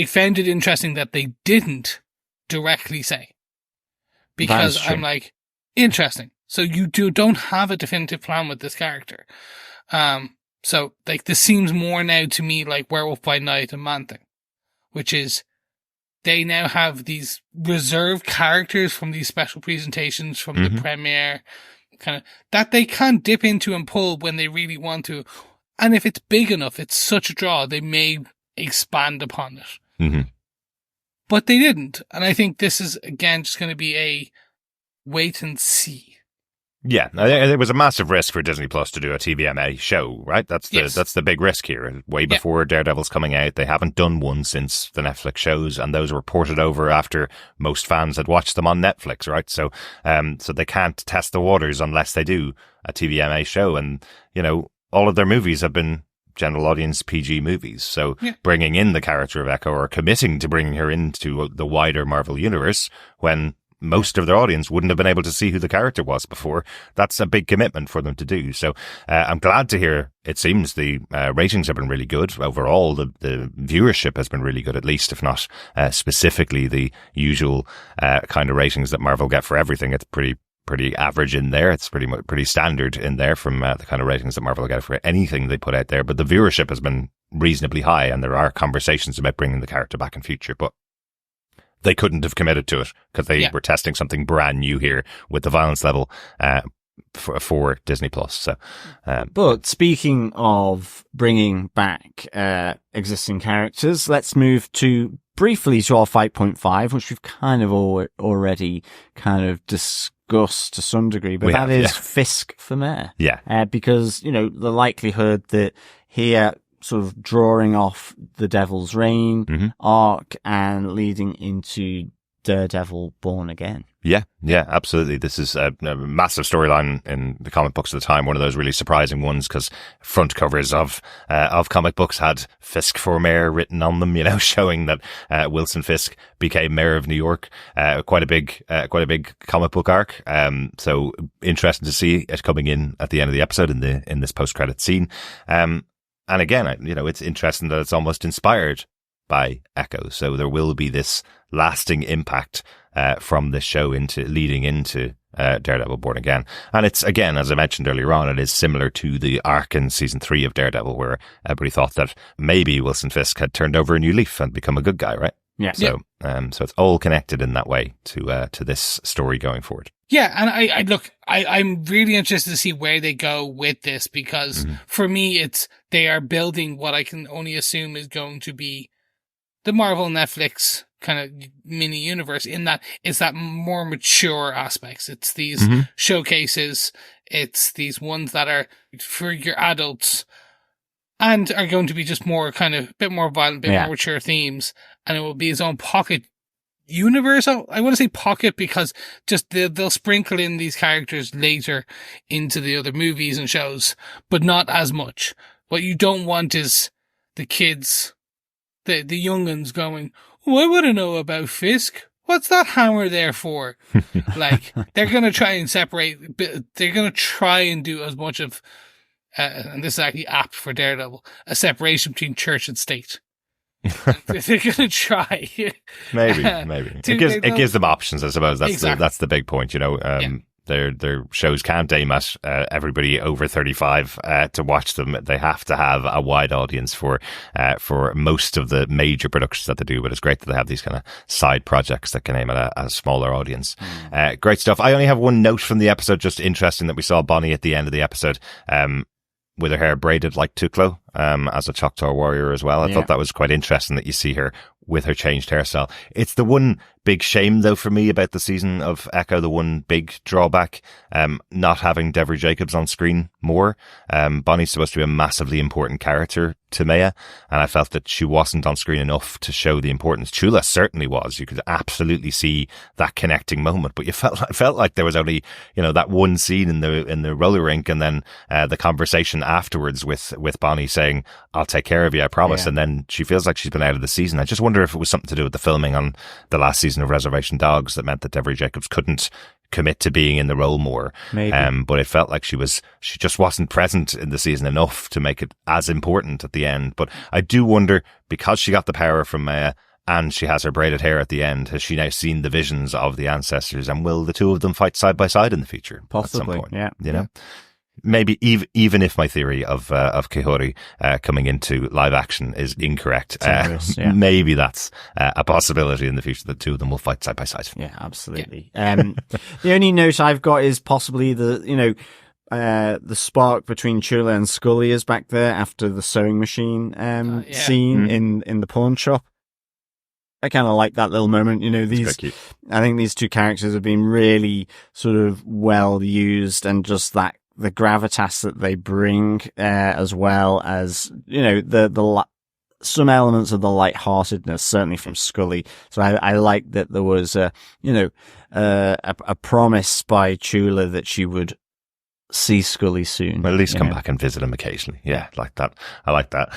found it interesting that they didn't directly say. Because I'm like, interesting. So you don't have a definitive plan with this character. So like this seems more now to me like Werewolf by Night and Man-Thing, which is they now have these reserved characters from these special presentations from the premiere, kind of that they can dip into and pull when they really want to. And if it's big enough, it's such a draw, they may expand upon it. But they didn't. And I think this is, again, just going to be a wait and see. Yeah, it was a massive risk for Disney Plus to do a TVMA show, right? That's the big risk here. Way before Daredevil's coming out, they haven't done one since the Netflix shows, and those were ported over after most fans had watched them on Netflix, right? So they can't test the waters unless they do a TVMA show, and all of their movies have been general audience PG movies. So bringing in the character of Echo or committing to bringing her into the wider Marvel universe when most of their audience wouldn't have been able to see who the character was before, that's a big commitment for them to do. So I'm glad to hear it seems the ratings have been really good. Overall, the viewership has been really good, at least, if not specifically the usual kind of ratings that Marvel get for everything. It's pretty pretty average in there. It's pretty standard in there from the kind of ratings that Marvel get for anything they put out there. But the viewership has been reasonably high, and there are conversations about bringing the character back in future, but they couldn't have committed to it because they were testing something brand new here with the violence level for Disney Plus. So, but speaking of bringing back existing characters, let's move briefly to our 5.5, which we've kind of already kind of discussed to some degree, but that is Fisk for mayor. Yeah. Because, the likelihood that here, sort of drawing off the Devil's Reign arc and leading into Daredevil Born again. Yeah, absolutely. This is a massive storyline in the comic books at the time. One of those really surprising ones because front covers of comic books had Fisk for mayor written on them, showing that Wilson Fisk became mayor of New York. Quite a big comic book arc. So interesting to see it coming in at the end of the episode in this post-credit scene. And again, it's interesting that it's almost inspired by Echo. So there will be this lasting impact from this show leading into Daredevil Born Again. And it's, again, as I mentioned earlier on, it is similar to the arc in season 3 of Daredevil, where everybody thought that maybe Wilson Fisk had turned over a new leaf and become a good guy, right? Yeah. So it's all connected in that way to this story going forward. Yeah, and I'm really interested to see where they go with this, because for me, they are building what I can only assume is going to be the Marvel Netflix kind of mini universe, in that it's that more mature aspects. It's these showcases. It's these ones that are for your adults and are going to be just more kind of bit more violent, bit more mature themes. And it will be its own pocket universe. I want to say pocket because just they'll sprinkle in these characters later into the other movies and shows, but not as much. What you don't want is the kids, the young'uns going, "Oh, I want to know about Fisk. What's that hammer there for?" Like, they're going to try and separate, they're going to try and do as much of, and this is actually apt for Daredevil, a separation between church and state. They're going to try. Maybe. It gives them options, I suppose. That's the big point, Their shows can't aim at everybody over 35 to watch them. They have to have a wide audience for most of the major productions that they do. But it's great that they have these kind of side projects that can aim at a smaller audience. Great stuff. I only have one note from the episode. Just interesting that we saw Bonnie at the end of the episode with her hair braided like Tuklo as a Choctaw warrior as well. I thought that was quite interesting that you see her with her changed hairstyle. It's the one big shame, though, for me about the season of Echo, the one big drawback, not having Deborah Jacobs on screen more. Bonnie's supposed to be a massively important character to Maya, and I felt that she wasn't on screen enough to show the importance. Chula certainly was. You could absolutely see that connecting moment, but you felt like there was only, that one scene in the roller rink, and then the conversation afterwards with Bonnie saying, "I'll take care of you, I promise." And then she feels like she's been out of the season. I just wonder if it was something to do with the filming on the last season of Reservation Dogs that meant that Deborah Jacobs couldn't commit to being in the role more. Maybe. But it felt like she just wasn't present in the season enough to make it as important at the end. But I do wonder, because she got the power from Maya and she has her braided hair at the end, has she now seen the visions of the ancestors, and will the two of them fight side by side in the future? Possibly. At some point, Maybe even if my theory of Kihori coming into live action is incorrect, maybe that's a possibility in the future that two of them will fight side by side. Yeah, absolutely. The only note I've got is possibly the spark between Chula and Scully is back there after the sewing machine scene in the pawn shop. I kind of like that little moment. I think these two characters have been really sort of well used, and just the gravitas that they bring, as well as, some elements of the lightheartedness, certainly from Scully. So I like that there was a promise by Chula that she would see Scully soon. Well, at least come back and visit him occasionally. Yeah, like that. I like that.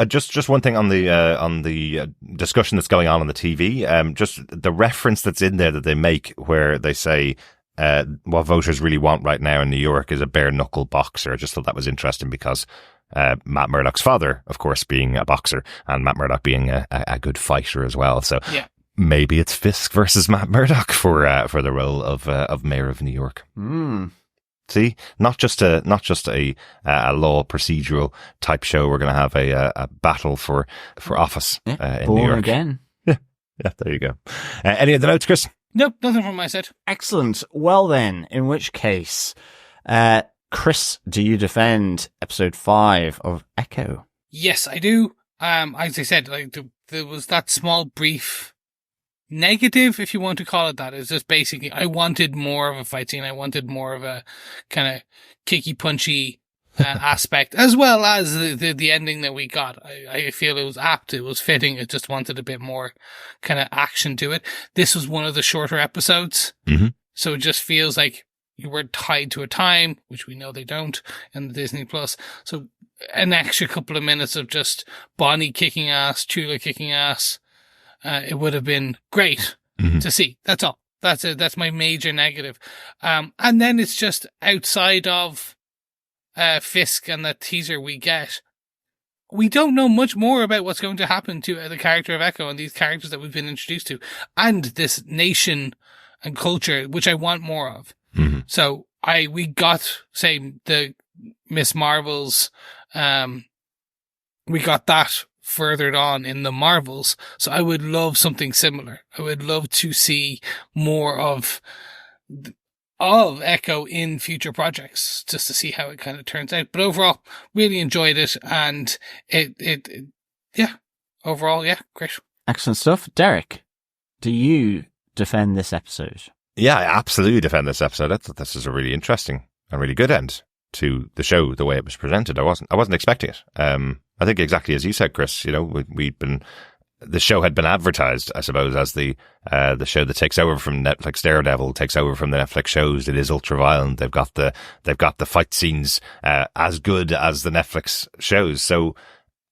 Just one thing on the discussion that's going on the TV. Just the reference that's in there that they make, where they say, what voters really want right now in New York is a bare knuckle boxer. I just thought that was interesting because Matt Murdock's father, of course, being a boxer, and Matt Murdock being a good fighter as well. So maybe it's Fisk versus Matt Murdock for the role of Mayor of New York. See, not just a law procedural type show. We're going to have a battle for office in Born New York again. Yeah, there you go. Any other notes, Chris? Nope, nothing from my side. Excellent. Well then, in which case, Chris, do you defend episode 5 of Echo? Yes, I do. As I said, like there was that small brief negative, if you want to call it that. It's just basically, I wanted more of a fight scene. I wanted more of a kind of kicky, punchy aspect, as well as the ending that we got. I feel it was apt. It was fitting. It just wanted a bit more kind of action to it. This was one of the shorter episodes. Mm-hmm. So it just feels like you were tied to a time, which we know they don't in the Disney Plus. So an extra couple of minutes of just Bonnie kicking ass, Chula kicking ass. It would have been great to see. That's all. That's it. That's my major negative. And then it's just outside of Fisk and that teaser we get. We don't know much more about what's going to happen to the character of Echo and these characters that we've been introduced to, and this nation and culture, which I want more of. Mm-hmm. So we got, say, the Miss Marvels, we got that furthered on in the Marvels. So I would love something similar. I would love to see more of Echo in future projects, just to see how it kind of turns out. But overall, really enjoyed it, and overall, great. Excellent stuff. Derek, do you defend this episode? Yeah, I absolutely defend this episode. I thought this was a really interesting and really good end to the show, the way it was presented. I wasn't expecting it. I think exactly as you said, Chris, you know, the show had been advertised, I suppose, as the show that takes over from Netflix. Daredevil takes over from the Netflix shows. It is ultra violent. They've got the fight scenes as good as the Netflix shows. So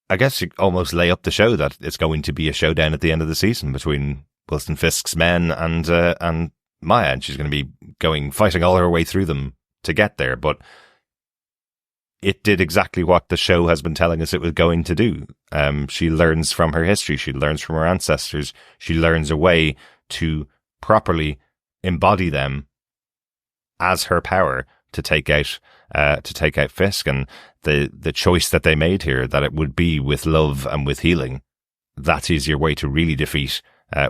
I guess you almost lay up the show that it's going to be a showdown at the end of the season between Wilson Fisk's men and Maya, and she's going to be fighting all her way through them to get there. But it did exactly what the show has been telling us it was going to do. She learns from her history. She learns from her ancestors. She learns a way to properly embody them as her power to take out Fisk. And the choice that they made here, that it would be with love and with healing, that is your way to really defeat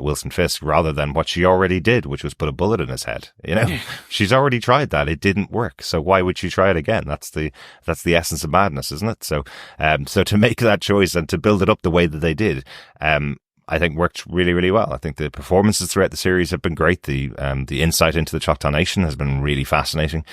Wilson Fisk, rather than what she already did, which was put a bullet in his head. You know, she's already tried that. It didn't work. So why would she try it again? That's the essence of madness, isn't it? So to make that choice and to build it up the way that they did, I think worked really, really well. I think the performances throughout the series have been great. The insight into the Choctaw Nation has been really fascinating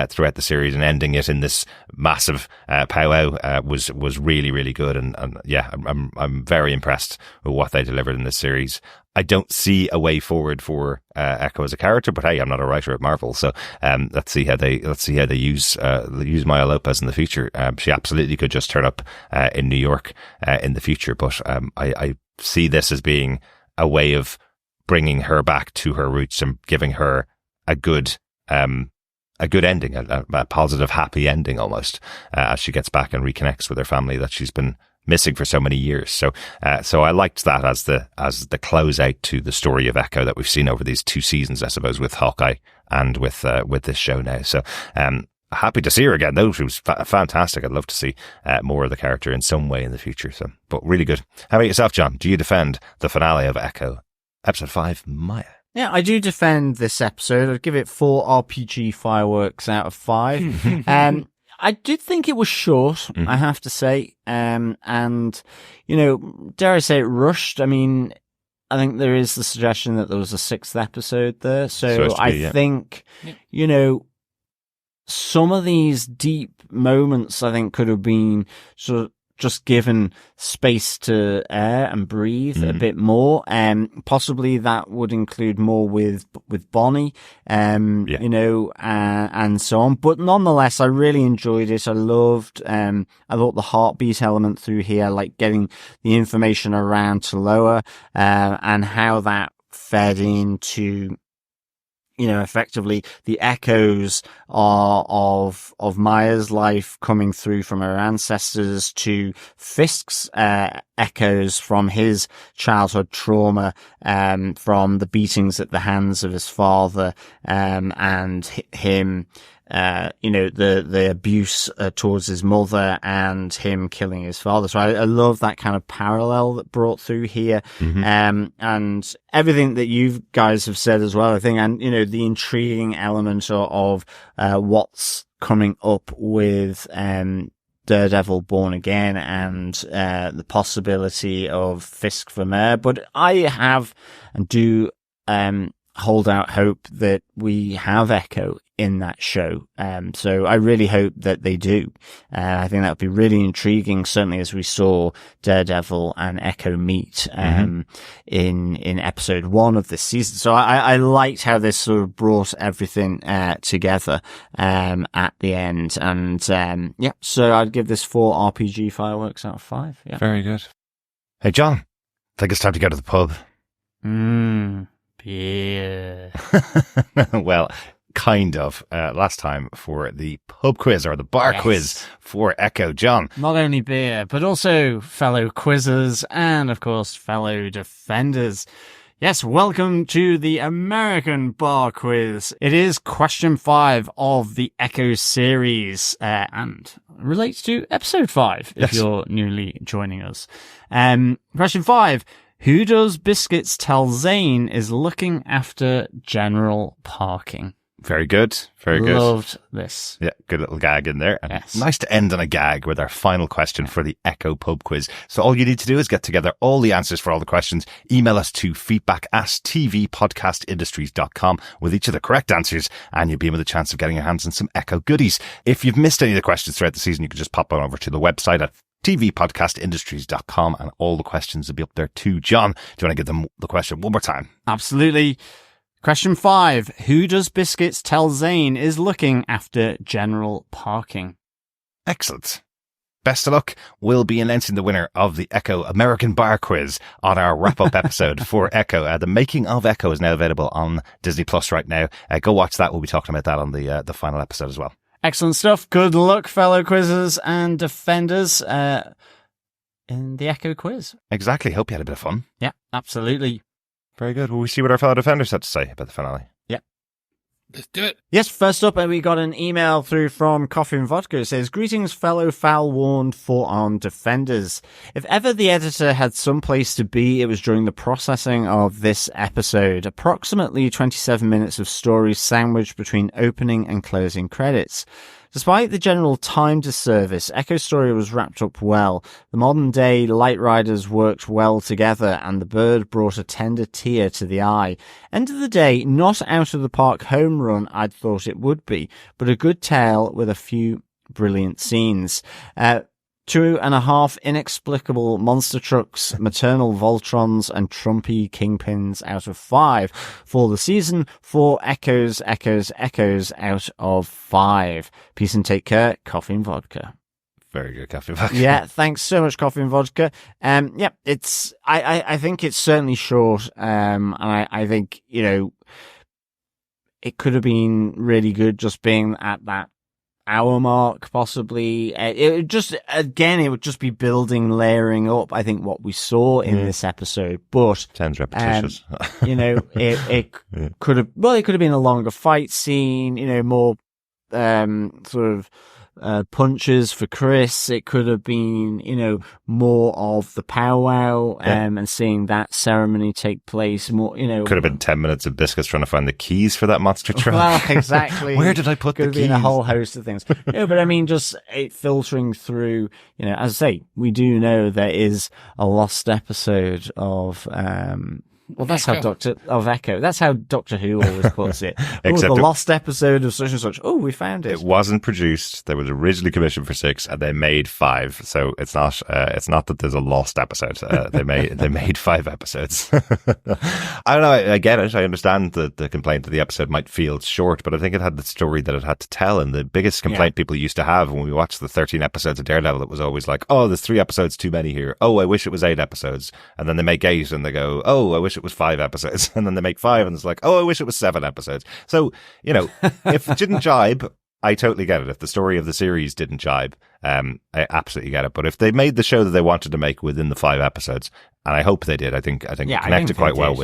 throughout the series, and ending it in this massive powwow was really, really good. And yeah, I'm very impressed with what they delivered in this series. I don't see a way forward for Echo as a character, but hey, I'm not a writer at Marvel, so let's see how they use Maya Lopez in the future. She absolutely could just turn up in New York in the future, but I see this as being a way of bringing her back to her roots and giving her a good ending, a positive, happy ending almost, as she gets back and reconnects with her family that she's been missing for so many years. So I liked that as the closeout to the story of Echo that we've seen over these 2 seasons, I suppose, with Hawkeye and with this show now. So happy to see her again, though. She was fantastic. I'd love to see more of the character in some way in the future. So, but really good. How about yourself, John? Do you defend the finale of Echo, episode 5, Maya? Yeah, I do defend this episode. I'd give it 4 RPG fireworks out of 5. I did think it was short, I have to say. And, you know, dare I say it, rushed. I mean, I think there is the suggestion that there was a 6th episode there. So I think, you know, some of these deep moments, I think, could have been sort of just given space to air and breathe a bit more. Possibly that would include more with Bonnie, you know, and so on. But nonetheless, I really enjoyed it. I thought the heartbeat element through here, like getting the information around Taloa, and how that fed into, effectively the echoes are of Maya's life coming through from her ancestors to Fisk's echoes from his childhood trauma, from the beatings at the hands of his father, and him, the abuse towards his mother and him killing his father. So I love that kind of parallel that brought through here. And everything that you guys have said as well, I think, and, the intriguing element of what's coming up with, Daredevil Born Again and, the possibility of Fisk for mayor. But I have and do, hold out hope that we have Echo in that show. So I really hope that they do. I think that would be really intriguing, certainly as we saw Daredevil and Echo meet, in episode 1 of this season. So I liked how this sort of brought everything, together, at the end. And, so I'd give this 4 RPG fireworks out of 5. Yeah. Very good. Hey, John, I think it's time to go to the pub. Beer. Well, kind of. Last time for the pub quiz or the bar quiz for Echo. John. Not only beer, but also fellow quizzers and, of course, fellow defenders. Yes, welcome to the American bar quiz. It is question 5 of the Echo series, and relates to episode 5 if you're newly joining us. Question 5. Who does Biscuits tell Zane is looking after general parking? Very good. Very good. Loved this. Yeah, good little gag in there. And nice to end on a gag with our final question for the Echo Pub Quiz. So all you need to do is get together all the answers for all the questions, email us to feedback@tvpodcastindustries.com with each of the correct answers, and you'll be in with a chance of getting your hands on some Echo goodies. If you've missed any of the questions throughout the season, you can just pop on over to the website at tvpodcastindustries.com and all the questions will be up there too. John, do you want to give them the question one more time? Absolutely. Question 5. Who does Biscuits tell Zane is looking after general parking? Excellent. Best of luck. We'll be announcing the winner of the Echo American Bar Quiz on our wrap-up episode for Echo. The making of Echo is now available on Disney Plus right now. Go watch that. We'll be talking about that on the final episode as well. Excellent stuff. Good luck, fellow quizzers and defenders, in the Echo quiz. Exactly. Hope you had a bit of fun. Yeah, absolutely. Very good. Will we see what our fellow defenders had to say about the finale? Yeah. Let's do it. Yes, first up, we got an email through from Coffee and Vodka. It says, "Greetings, fellow foul-warned forearmed defenders. If ever the editor had some place to be, it was during the processing of this episode. Approximately 27 minutes of story sandwiched between opening and closing credits. Despite the general time disservice, Echo's story was wrapped up well. The modern-day Light Riders worked well together, and the bird brought a tender tear to the eye. End of the day, not out-of-the-park home run I'd thought it would be, but a good tale with a few brilliant scenes. 2.5 inexplicable monster trucks, maternal Voltrons, and Trumpy Kingpins out of 5 for the season. 4 echoes out of 5. Peace and take care. Coffee and Vodka." Very good, Coffee and Vodka. Yeah, thanks so much, Coffee and Vodka. It's I think it's certainly short. And I think, it could have been really good just being at that hour mark, possibly. It would just be building, layering up, I think, what we saw in this episode. But sounds repetitious. It could have been a longer fight scene, more sort of punches for Chris. It could have been, more of the powwow, and seeing that ceremony take place. More, could have been 10 minutes of Biscuits trying to find the keys for that monster truck. Well, exactly. Where did I put the keys? Could have been a whole host of things. But I mean, just it filtering through, as I say, we do know there is a lost episode of, well, that's Echo. Echo. That's how Doctor Who always puts it. Except the lost episode of such and such. Oh, we found it. It wasn't produced. They was originally commissioned for 6, and they made 5. So it's not that there's a lost episode. They made 5 episodes. I don't know. I get it. I understand the complaint that the episode might feel short, but I think it had the story that it had to tell. And the biggest complaint people used to have when we watched the 13 episodes of Daredevil, it was always like, oh, there's 3 episodes too many here. Oh, I wish it was 8 episodes. And then they make 8, and they go, oh, I wish it it was 5 episodes. And then they make 5 and it's like, oh, I wish it was 7 episodes. So, you know, if it didn't jibe, I totally get it. If the story of the series didn't jibe, I absolutely get it. But if they made the show that they wanted to make within the 5 episodes, and I hope they did, I think it connected quite well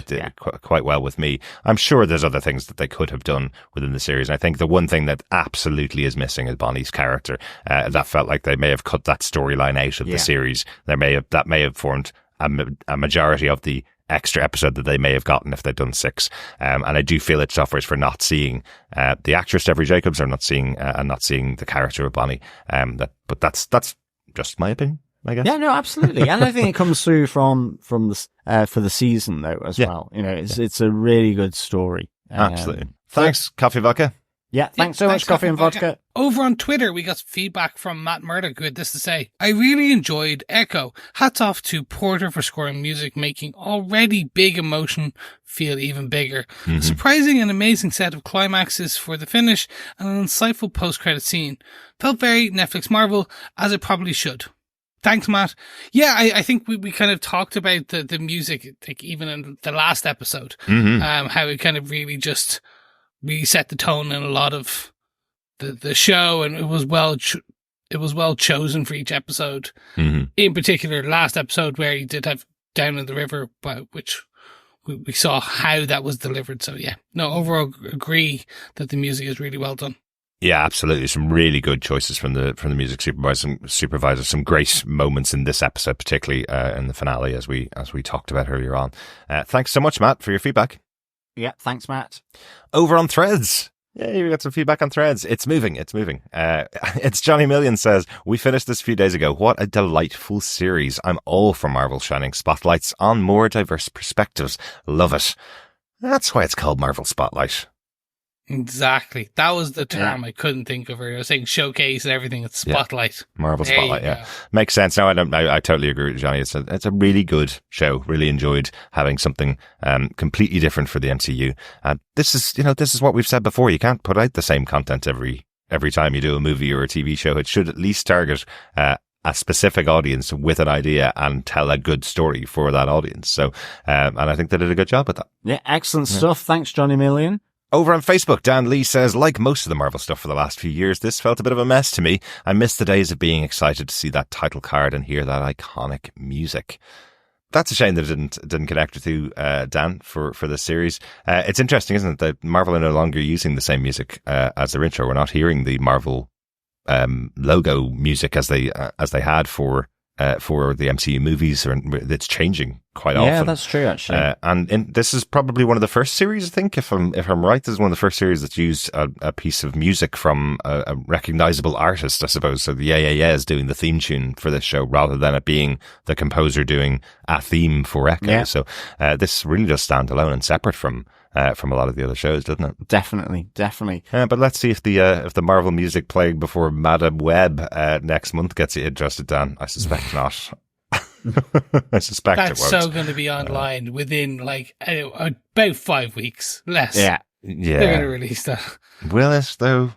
with me. I'm sure there's other things that they could have done within the series. And I think the one thing that absolutely is missing is Bonnie's character. That felt like they may have cut that storyline out of the series. That may have formed a majority of the extra episode that they may have gotten if they'd done 6. And I do feel it suffers for not seeing the actress Deborah Jacobs, or not seeing the character of Bonnie. But that's just my opinion, I guess. Yeah, no, absolutely. And I think it comes through from the for the season though as well. You know, it's a really good story. Absolutely. Thanks, Coffee Vodka. Yeah, thanks so much, Coffee and Vodka. Over on Twitter, we got feedback from Matt Murdoch, who had this to say: I really enjoyed Echo. Hats off to Porter for scoring music, making already big emotion feel even bigger. Mm-hmm. Surprising and amazing set of climaxes for the finish, and an insightful post-credit scene. Felt very Netflix Marvel, as it probably should. Thanks, Matt. Yeah, I think we kind of talked about the music, like even in the last episode, how it kind of really just set the tone in a lot of the show, and it was well chosen for each episode. Mm-hmm. In particular, last episode where he did have Down in the River, which we saw how that was delivered. So yeah, no, overall agree that the music is really well done. Yeah, absolutely. Some really good choices from the music supervisor. Some great moments in this episode, particularly in the finale, as we talked about earlier on. Thanks so much, Matt, for your feedback. Yeah, thanks, Matt. Over on Threads. Yeah, we got some feedback on Threads. It's moving. It's Johnny Million says, we finished this a few days ago. What a delightful series. I'm all for Marvel shining spotlights on more diverse perspectives. Love it. That's why it's called Marvel Spotlight. Exactly. That was the term I couldn't think of. I was saying showcase and everything. It's spotlight. Yeah. Marvel Spotlight. Yeah, makes sense. No, I totally agree with Johnny. It's a really good show. Really enjoyed having something completely different for the MCU. This is what we've said before. You can't put out the same content every time you do a movie or a TV show. It should at least target a specific audience with an idea and tell a good story for that audience. So, and I think they did a good job with that. Yeah, excellent stuff. Thanks, Johnny Million. Over on Facebook, Dan Lee says, like most of the Marvel stuff for the last few years, this felt a bit of a mess to me. I missed the days of being excited to see that title card and hear that iconic music. That's a shame that it didn't connect with you, Dan, for this series. It's interesting, isn't it, that Marvel are no longer using the same music as their intro. We're not hearing the Marvel logo music as they had for the MCU movies, or it's changing quite often. Yeah, that's true, actually. And this is probably one of the first series, I think, if I'm right, this is one of the first series that's used a piece of music from a recognizable artist, I suppose. So the Yeah is doing the theme tune for this show rather than it being the composer doing a theme for Echo. Yeah. So this really does stand alone and separate from a lot of the other shows, doesn't it? Definitely. But let's see if the Marvel music playing before Madam Web next month gets you interested, Dan. I suspect not. I suspect that's it won't. so going to be online within about 5 weeks less. Yeah. They're going to release that. Will it though?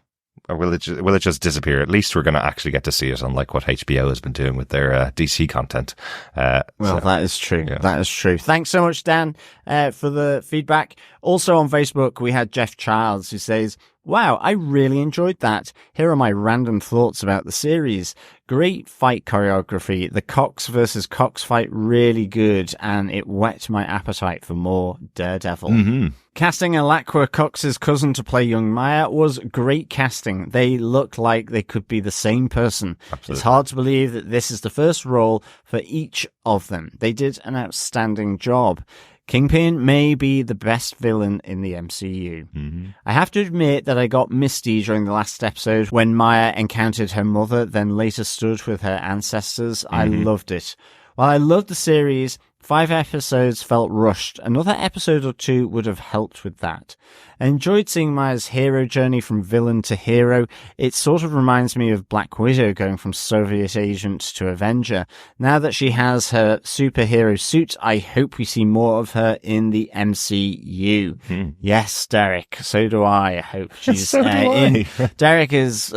Or will it just disappear? At least we're going to actually get to see it, unlike what HBO has been doing with their DC content. That is true. Yeah. That is true. Thanks so much, Dan, for the feedback. Also on Facebook, we had Jeff Childs, who says, wow, I really enjoyed that. Here are my random thoughts about the series. Great fight choreography. The Cox versus Cox fight, really good, and it whet my appetite for more Daredevil. Mm-hmm. Casting Alakwa Cox's cousin to play young Maya was great casting. They look like they could be the same person. Absolutely. It's hard to believe that this is the first role for each of them. They did an outstanding job. Kingpin may be the best villain in the MCU. Mm-hmm. I have to admit that I got misty during the last episode when Maya encountered her mother, then later stood with her ancestors. Mm-hmm. I loved it. While I loved the series, 5 episodes felt rushed. Another episode or 2 would have helped with that. I enjoyed seeing Maya's hero journey from villain to hero. It sort of reminds me of Black Widow going from Soviet agent to Avenger. Now that she has her superhero suit, I hope we see more of her in the MCU. Yes, Derek, so do I. I hope she's in. Derek is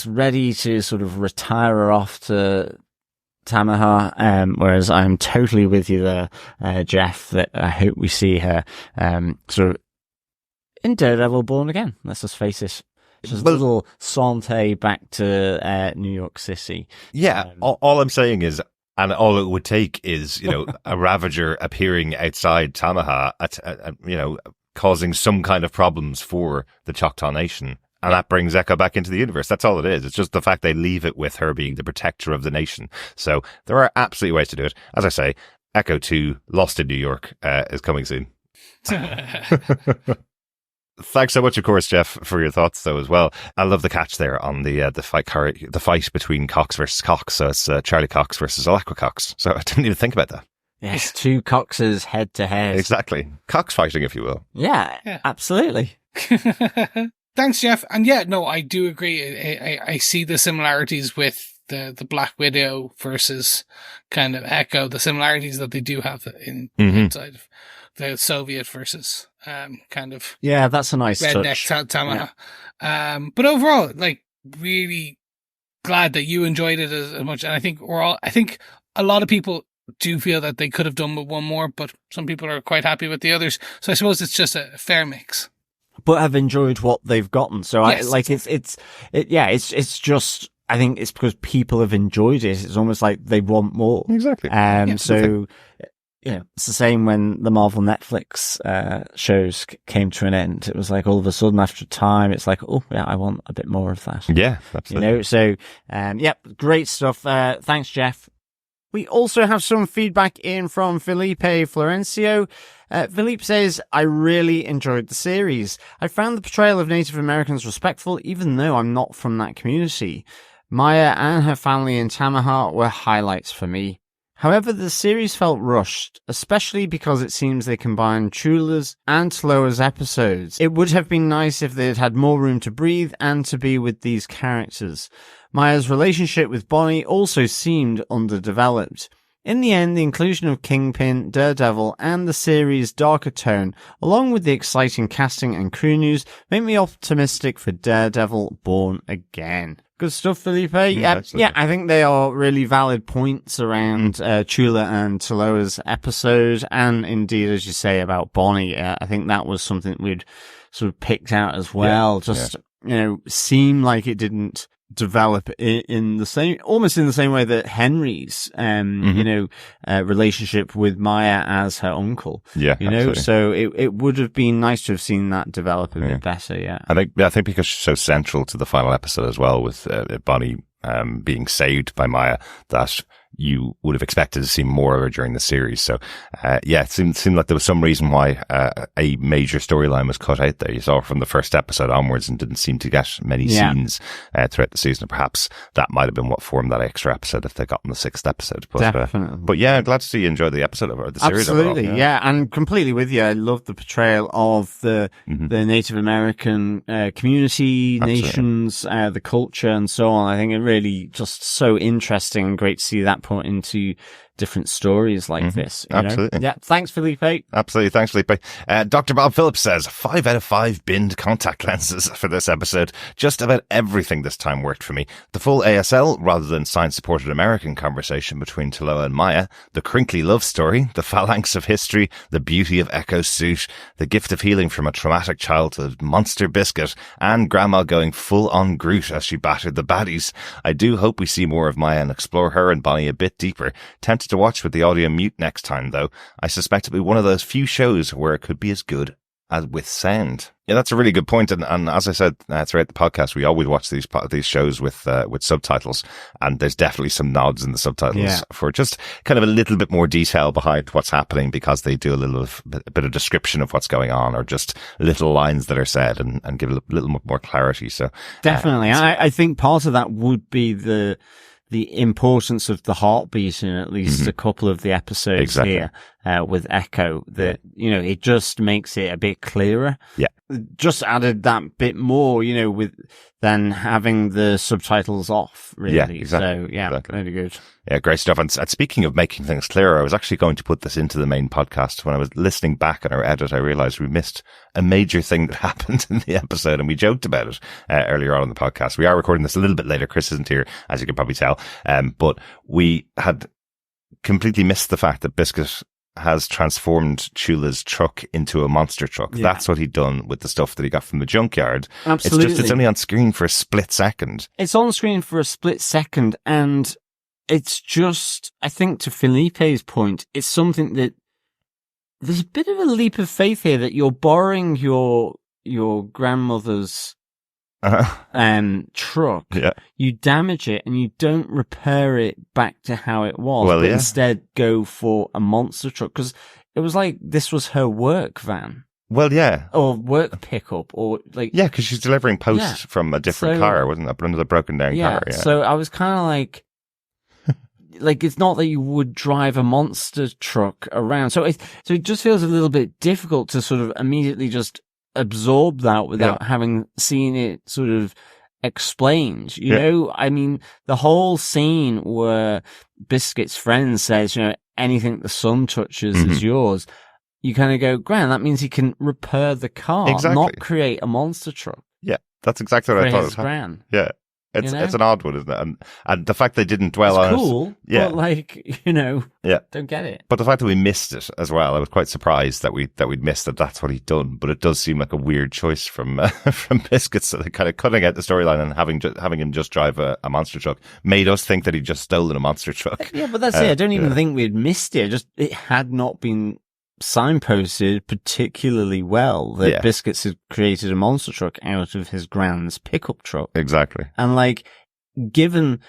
ready to sort of retire her off to Tamaha, whereas I'm totally with you there, Jeff, that I hope we see her sort of in Daredevil Born again. Let's just face it. Just a little Sante back to New York City. Yeah, all I'm saying is, and all it would take is, a Ravager appearing outside Tamaha, causing some kind of problems for the Choctaw Nation. And that brings Echo back into the universe. That's all it is. It's just the fact they leave it with her being the protector of the nation. So there are absolutely ways to do it. As I say, Echo 2, Lost in New York, is coming soon. Thanks so much, of course, Jeff, for your thoughts, though, as well. I love the catch there on the fight between Cox versus Cox. So it's Charlie Cox versus Alacra Cox. So I didn't even think about that. Yes, two Coxes head to head. Exactly. Cox fighting, if you will. Yeah. Absolutely. Thanks, Jeff. And yeah, no, I do agree. I see the similarities with the Black Widow versus kind of Echo, the similarities that they do have inside of the Soviet versus kind of that's a nice redneck touch. Tamaha. Yeah. But overall, like, really glad that you enjoyed it as much. And I think a lot of people do feel that they could have done with one more, but some people are quite happy with the others. So I suppose it's just a fair mix. But have enjoyed what they've gotten. So yes. It's just, I think it's because people have enjoyed it. It's almost like they want more. Exactly. So, it's the same when the Marvel Netflix shows came to an end. It was like all of a sudden after time, it's like, oh yeah, I want a bit more of that. Yeah, absolutely. So, great stuff. Thanks, Jeff. We also have some feedback in from Felipe Florencio. Philippe says, I really enjoyed the series. I found the portrayal of Native Americans respectful, even though I'm not from that community. Maya and her family in Tamaha were highlights for me. However, the series felt rushed, especially because it seems they combined Chula's and Taloa's episodes. It would have been nice if they had had more room to breathe and to be with these characters. Maya's relationship with Bonnie also seemed underdeveloped. In the end, the inclusion of Kingpin, Daredevil, and the series' darker tone, along with the exciting casting and crew news, make me optimistic for Daredevil Born again. Good stuff, Felipe. Yeah, I think they are really valid points around Chula and Taloa's episode, and indeed, as you say, about Bonnie. I think that was something we'd sort of picked out as well. Seemed like it didn't develop in the same, almost in the same way that Henry's, relationship with Maya as her uncle. Yeah, absolutely. So it would have been nice to have seen that develop a bit better. Yeah. I think because she's so central to the final episode as well, with Bonnie being saved by Maya, that you would have expected to see more of her during the series. So, it seemed like there was some reason why a major storyline was cut out there. You saw from the first episode onwards and didn't seem to get many scenes throughout the season. Perhaps that might have been what formed that extra episode if they got in the 6th episode. But, definitely. But yeah, I'm glad to see you enjoyed the episode or the series. Absolutely, overall, yeah, and completely with you. I love the portrayal of the Native American community, nations, the culture, and so on. I think it really just so interesting and great to see that put into different stories like this. Absolutely. Yeah. Thanks, Felipe. Absolutely. Thanks, Felipe. Dr. Bob Phillips says 5 out of 5 binned contact lenses for this episode. Just about everything this time worked for me. The full ASL rather than science-supported American conversation between Taloa and Maya, the crinkly love story, the phalanx of history, the beauty of Echo's suit, the gift of healing from a traumatic childhood, Monster Biscuit, and Grandma going full-on Groot as she battered the baddies. I do hope we see more of Maya and explore her and Bonnie a bit deeper. Tempted to watch with the audio mute next time, though. I suspect it'll be one of those few shows where it could be as good as with sound. Yeah, that's a really good point. And as I said throughout the podcast, we always watch these shows with subtitles, and there's definitely some nods in the subtitles for just kind of a little bit more detail behind what's happening, because they do a bit of description of what's going on, or just little lines that are said and give a little more clarity. So definitely, I think part of that would be the importance of the heartbeat in at least a couple of the episodes here with Echo, that, it just makes it a bit clearer. Yeah. Just added that bit more, with than having the subtitles off, really. Yeah, exactly. So, exactly. Very good. Yeah, great stuff. And speaking of making things clearer, I was actually going to put this into the main podcast. When I was listening back on our edit, I realized we missed a major thing that happened in the episode, and we joked about it earlier on in the podcast. We are recording this a little bit later. Chris isn't here, as you can probably tell. But we had completely missed the fact that Biscuit has transformed Chula's truck into a monster truck. Yeah. That's what he'd done with the stuff that he got from the junkyard. Absolutely. It's only on screen for a split second. It's on screen for a split second, and it's just, I think, to Felipe's point, it's something that there's a bit of a leap of faith here that you're borrowing your grandmother's truck. Yeah. You damage it and you don't repair it back to how it was, but instead go for a monster truck, because it was like this was her work van. Well, yeah. Or work pickup, or like... Yeah, because she's delivering posts from a different car, wasn't it? Another broken down car. Yeah, so I was kind of like, it's not that you would drive a monster truck around. So it just feels a little bit difficult to sort of immediately just absorb that without having seen it sort of explained. You know, I mean, the whole scene where Biscuit's friend says, anything the sun touches is yours. You kind of go, Gran, that means he can repair the car, not create a monster truck. Yeah, that's exactly what I thought was happening. Yeah. It's an odd one, isn't it? And the fact they didn't dwell on it. But don't get it. But the fact that we missed it as well, I was quite surprised that we'd missed that that's what he'd done. But it does seem like a weird choice from Biscuits. So they're kind of cutting out the storyline and having him just drive a monster truck made us think that he'd just stolen a monster truck. Yeah, but that's it. I don't even think we'd missed it. It had not been signposted particularly well that Biscuits had created a monster truck out of his grand's pickup truck. Exactly. And given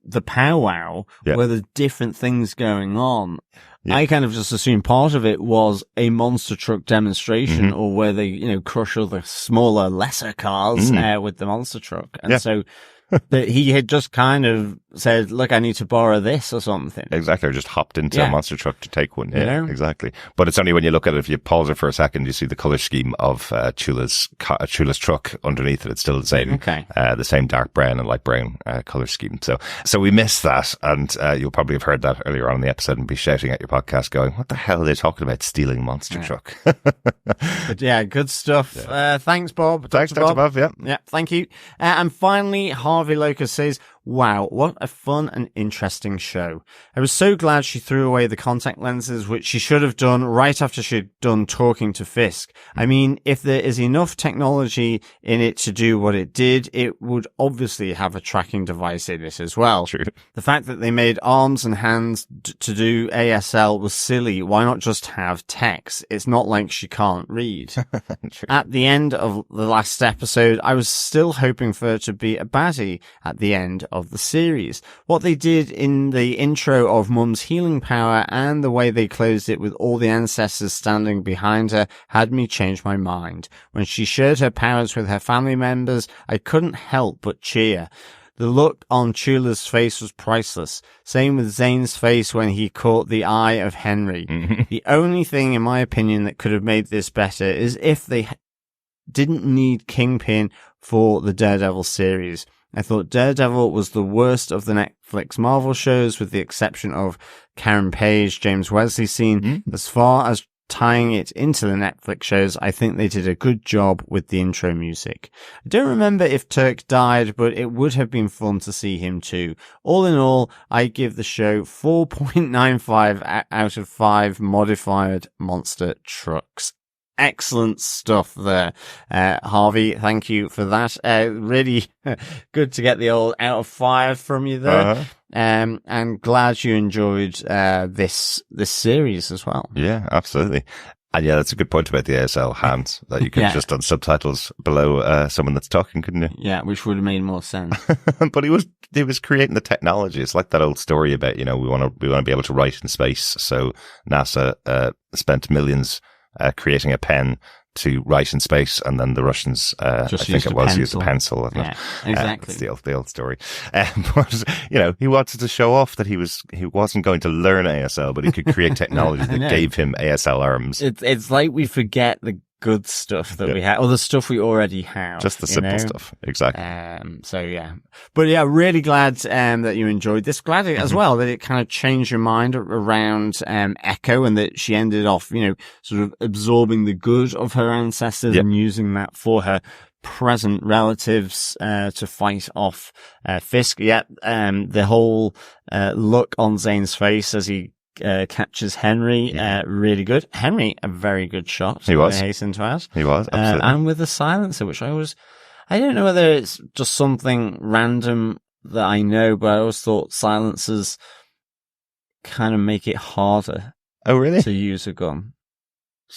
the powwow where there's different things going on, I kind of just assumed part of it was a monster truck demonstration, or where they, crush other smaller, lesser cars with the monster truck. And so that he had just kind of said, look, I need to borrow this or something. Exactly. Or just hopped into a monster truck to take one. Yeah, exactly. But it's only when you look at it, if you pause it for a second, you see the color scheme of Chula's truck underneath it. It's still the same. Okay. The same dark brown and light brown color scheme. So we missed that. And you'll probably have heard that earlier on in the episode and be shouting at your podcast going, what the hell are they talking about stealing monster truck? But yeah, good stuff. Yeah. Thanks, Bob. Thanks, Dr. Bob. Yeah, thank you. And finally, Harvey Locust says, wow, what a fun and interesting show. I was so glad she threw away the contact lenses, which she should have done right after she'd done talking to Fisk. I mean, if there is enough technology in it to do what it did, it would obviously have a tracking device in it as well. True. The fact that they made arms and hands to do ASL was silly. Why not just have text? It's not like she can't read. At the end of the last episode, I was still hoping for her to be a baddie at the end of the series. What they did in the intro of Mum's healing power and the way they closed it with all the ancestors standing behind her had me change my mind. When she shared her powers with her family members, I couldn't help but cheer. The look on Chula's face was priceless. Same with Zane's face when he caught the eye of Henry. The only thing, in my opinion, that could have made this better is if they didn't need Kingpin for the Daredevil series. I thought Daredevil was the worst of the Netflix Marvel shows, with the exception of Karen Page, James Wesley scene. As far as tying it into the Netflix shows, I think they did a good job with the intro music. I don't remember if Turk died, but it would have been fun to see him too. All in all, I give the show 4.95 out of 5 modified monster trucks. Excellent stuff there, Harvey. Thank you for that. Really good to get the old out of 5 from you there. And glad you enjoyed this series as well. Yeah, absolutely. And yeah, that's a good point about the ASL hands, that you could have just done subtitles below someone that's talking, couldn't you? Yeah, which would have made more sense. But he was creating the technology. It's like that old story about, we want to be able to write in space. So NASA spent millions creating a pen to write in space, and then the Russians, used a pencil. Yeah, exactly. It's the old story. But, he wanted to show off that he wasn't going to learn ASL, but he could create technology that gave him ASL arms. It's like we forget good stuff that we have, or the stuff we already have. Just the simple stuff. Exactly. So yeah, but yeah, really glad that you enjoyed this. Glad as well that it kind of changed your mind around Echo, and that she ended off, sort of absorbing the good of her ancestors and using that for her present relatives to fight off Fisk. Yeah, the whole look on Zane's face as he catches Henry, really good. Henry, a very good shot. He was. I hasten to add. He was, absolutely. And with the silencer, which I don't know whether it's just something random that I know, but I always thought silencers kind of make it harder. Oh, really? To use a gun.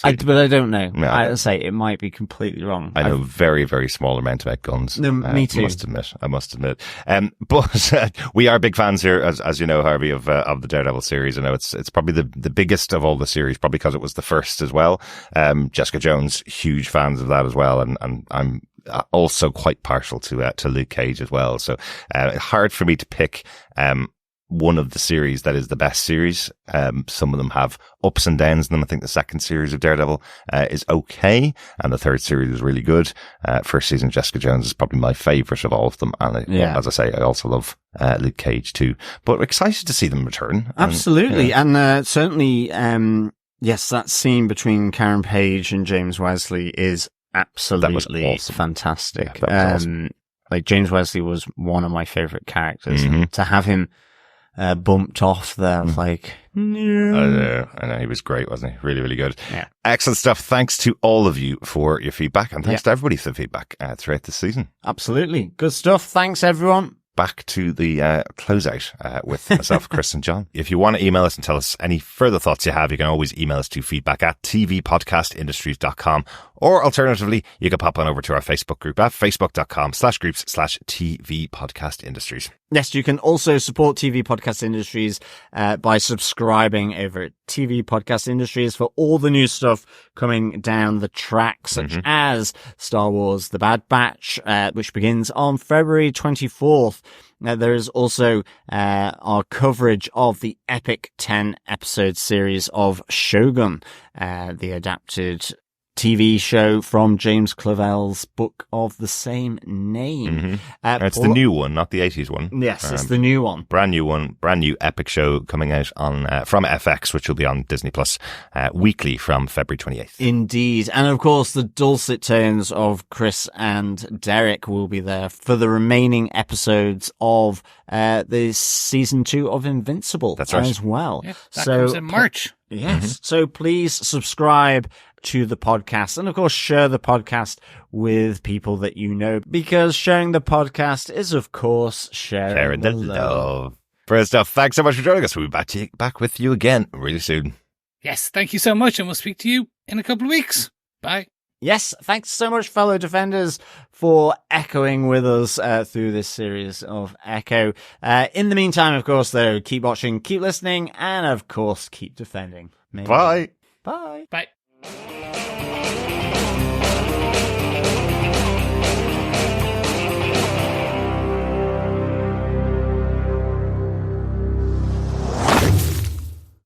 But I don't know. Yeah. I'd say it might be completely wrong. I know very, very small amount to make guns. No, me too. I must admit. But we are big fans here, as you know, Harvey, of the Daredevil series. I know it's probably the biggest of all the series, probably because it was the first as well. Jessica Jones, huge fans of that as well, and I'm also quite partial to Luke Cage as well. So hard for me to pick one of the series that is the best series. Some of them have ups and downs in them. I think the second series of Daredevil is okay, and the third series is really good. First season of Jessica Jones is probably my favourite of all of them, and as I say, I also love Luke Cage too. But excited to see them return. Absolutely, and certainly, yes, that scene between Karen Page and James Wesley is absolutely awesome. Fantastic. Yeah, that was awesome. Like, James Wesley was one of my favourite characters. To have him bumped off there, like, no. I know, he was great, wasn't he? Really, really good. Yeah. Excellent stuff. Thanks to all of you for your feedback, and thanks to everybody for the feedback throughout the season. Absolutely. Good stuff. Thanks, everyone. Back to the closeout with myself, Chris and John. If you want to email us and tell us any further thoughts you have, you can always email us to feedback@tvpodcastindustries.com, or alternatively, you can pop on over to our Facebook group at facebook.com/groups/tvpodcastindustries. Yes, you can also support TV Podcast Industries by subscribing over at TV Podcast Industries for all the new stuff coming down the track, such as Star Wars The Bad Batch, which begins on February 24th. There is also our coverage of the epic 10-episode series of Shogun, the adapted TV show from James Clavell's book of the same name. It's the new one, not the 80s one. Yes, it's the new one. Brand new epic show coming out on from FX, which will be on Disney Plus weekly from February 28th. Indeed. And of course, the dulcet tones of Chris and Derek will be there for the remaining episodes of the season 2 of Invincible. That's right. As well. Yeah, that comes in March. Yes. So please subscribe to the podcast, and of course share the podcast with people that you know, because sharing the podcast is of course sharing the love. First stuff, thanks so much for joining us. We'll be back with you again really soon. Yes, thank you so much, and we'll speak to you in a couple of weeks. Bye. Yes, thanks so much, fellow defenders, for echoing with us through this series of Echo. In the meantime, of course, though, keep watching, keep listening, and of course keep defending. Maybe. Bye. Bye. Bye.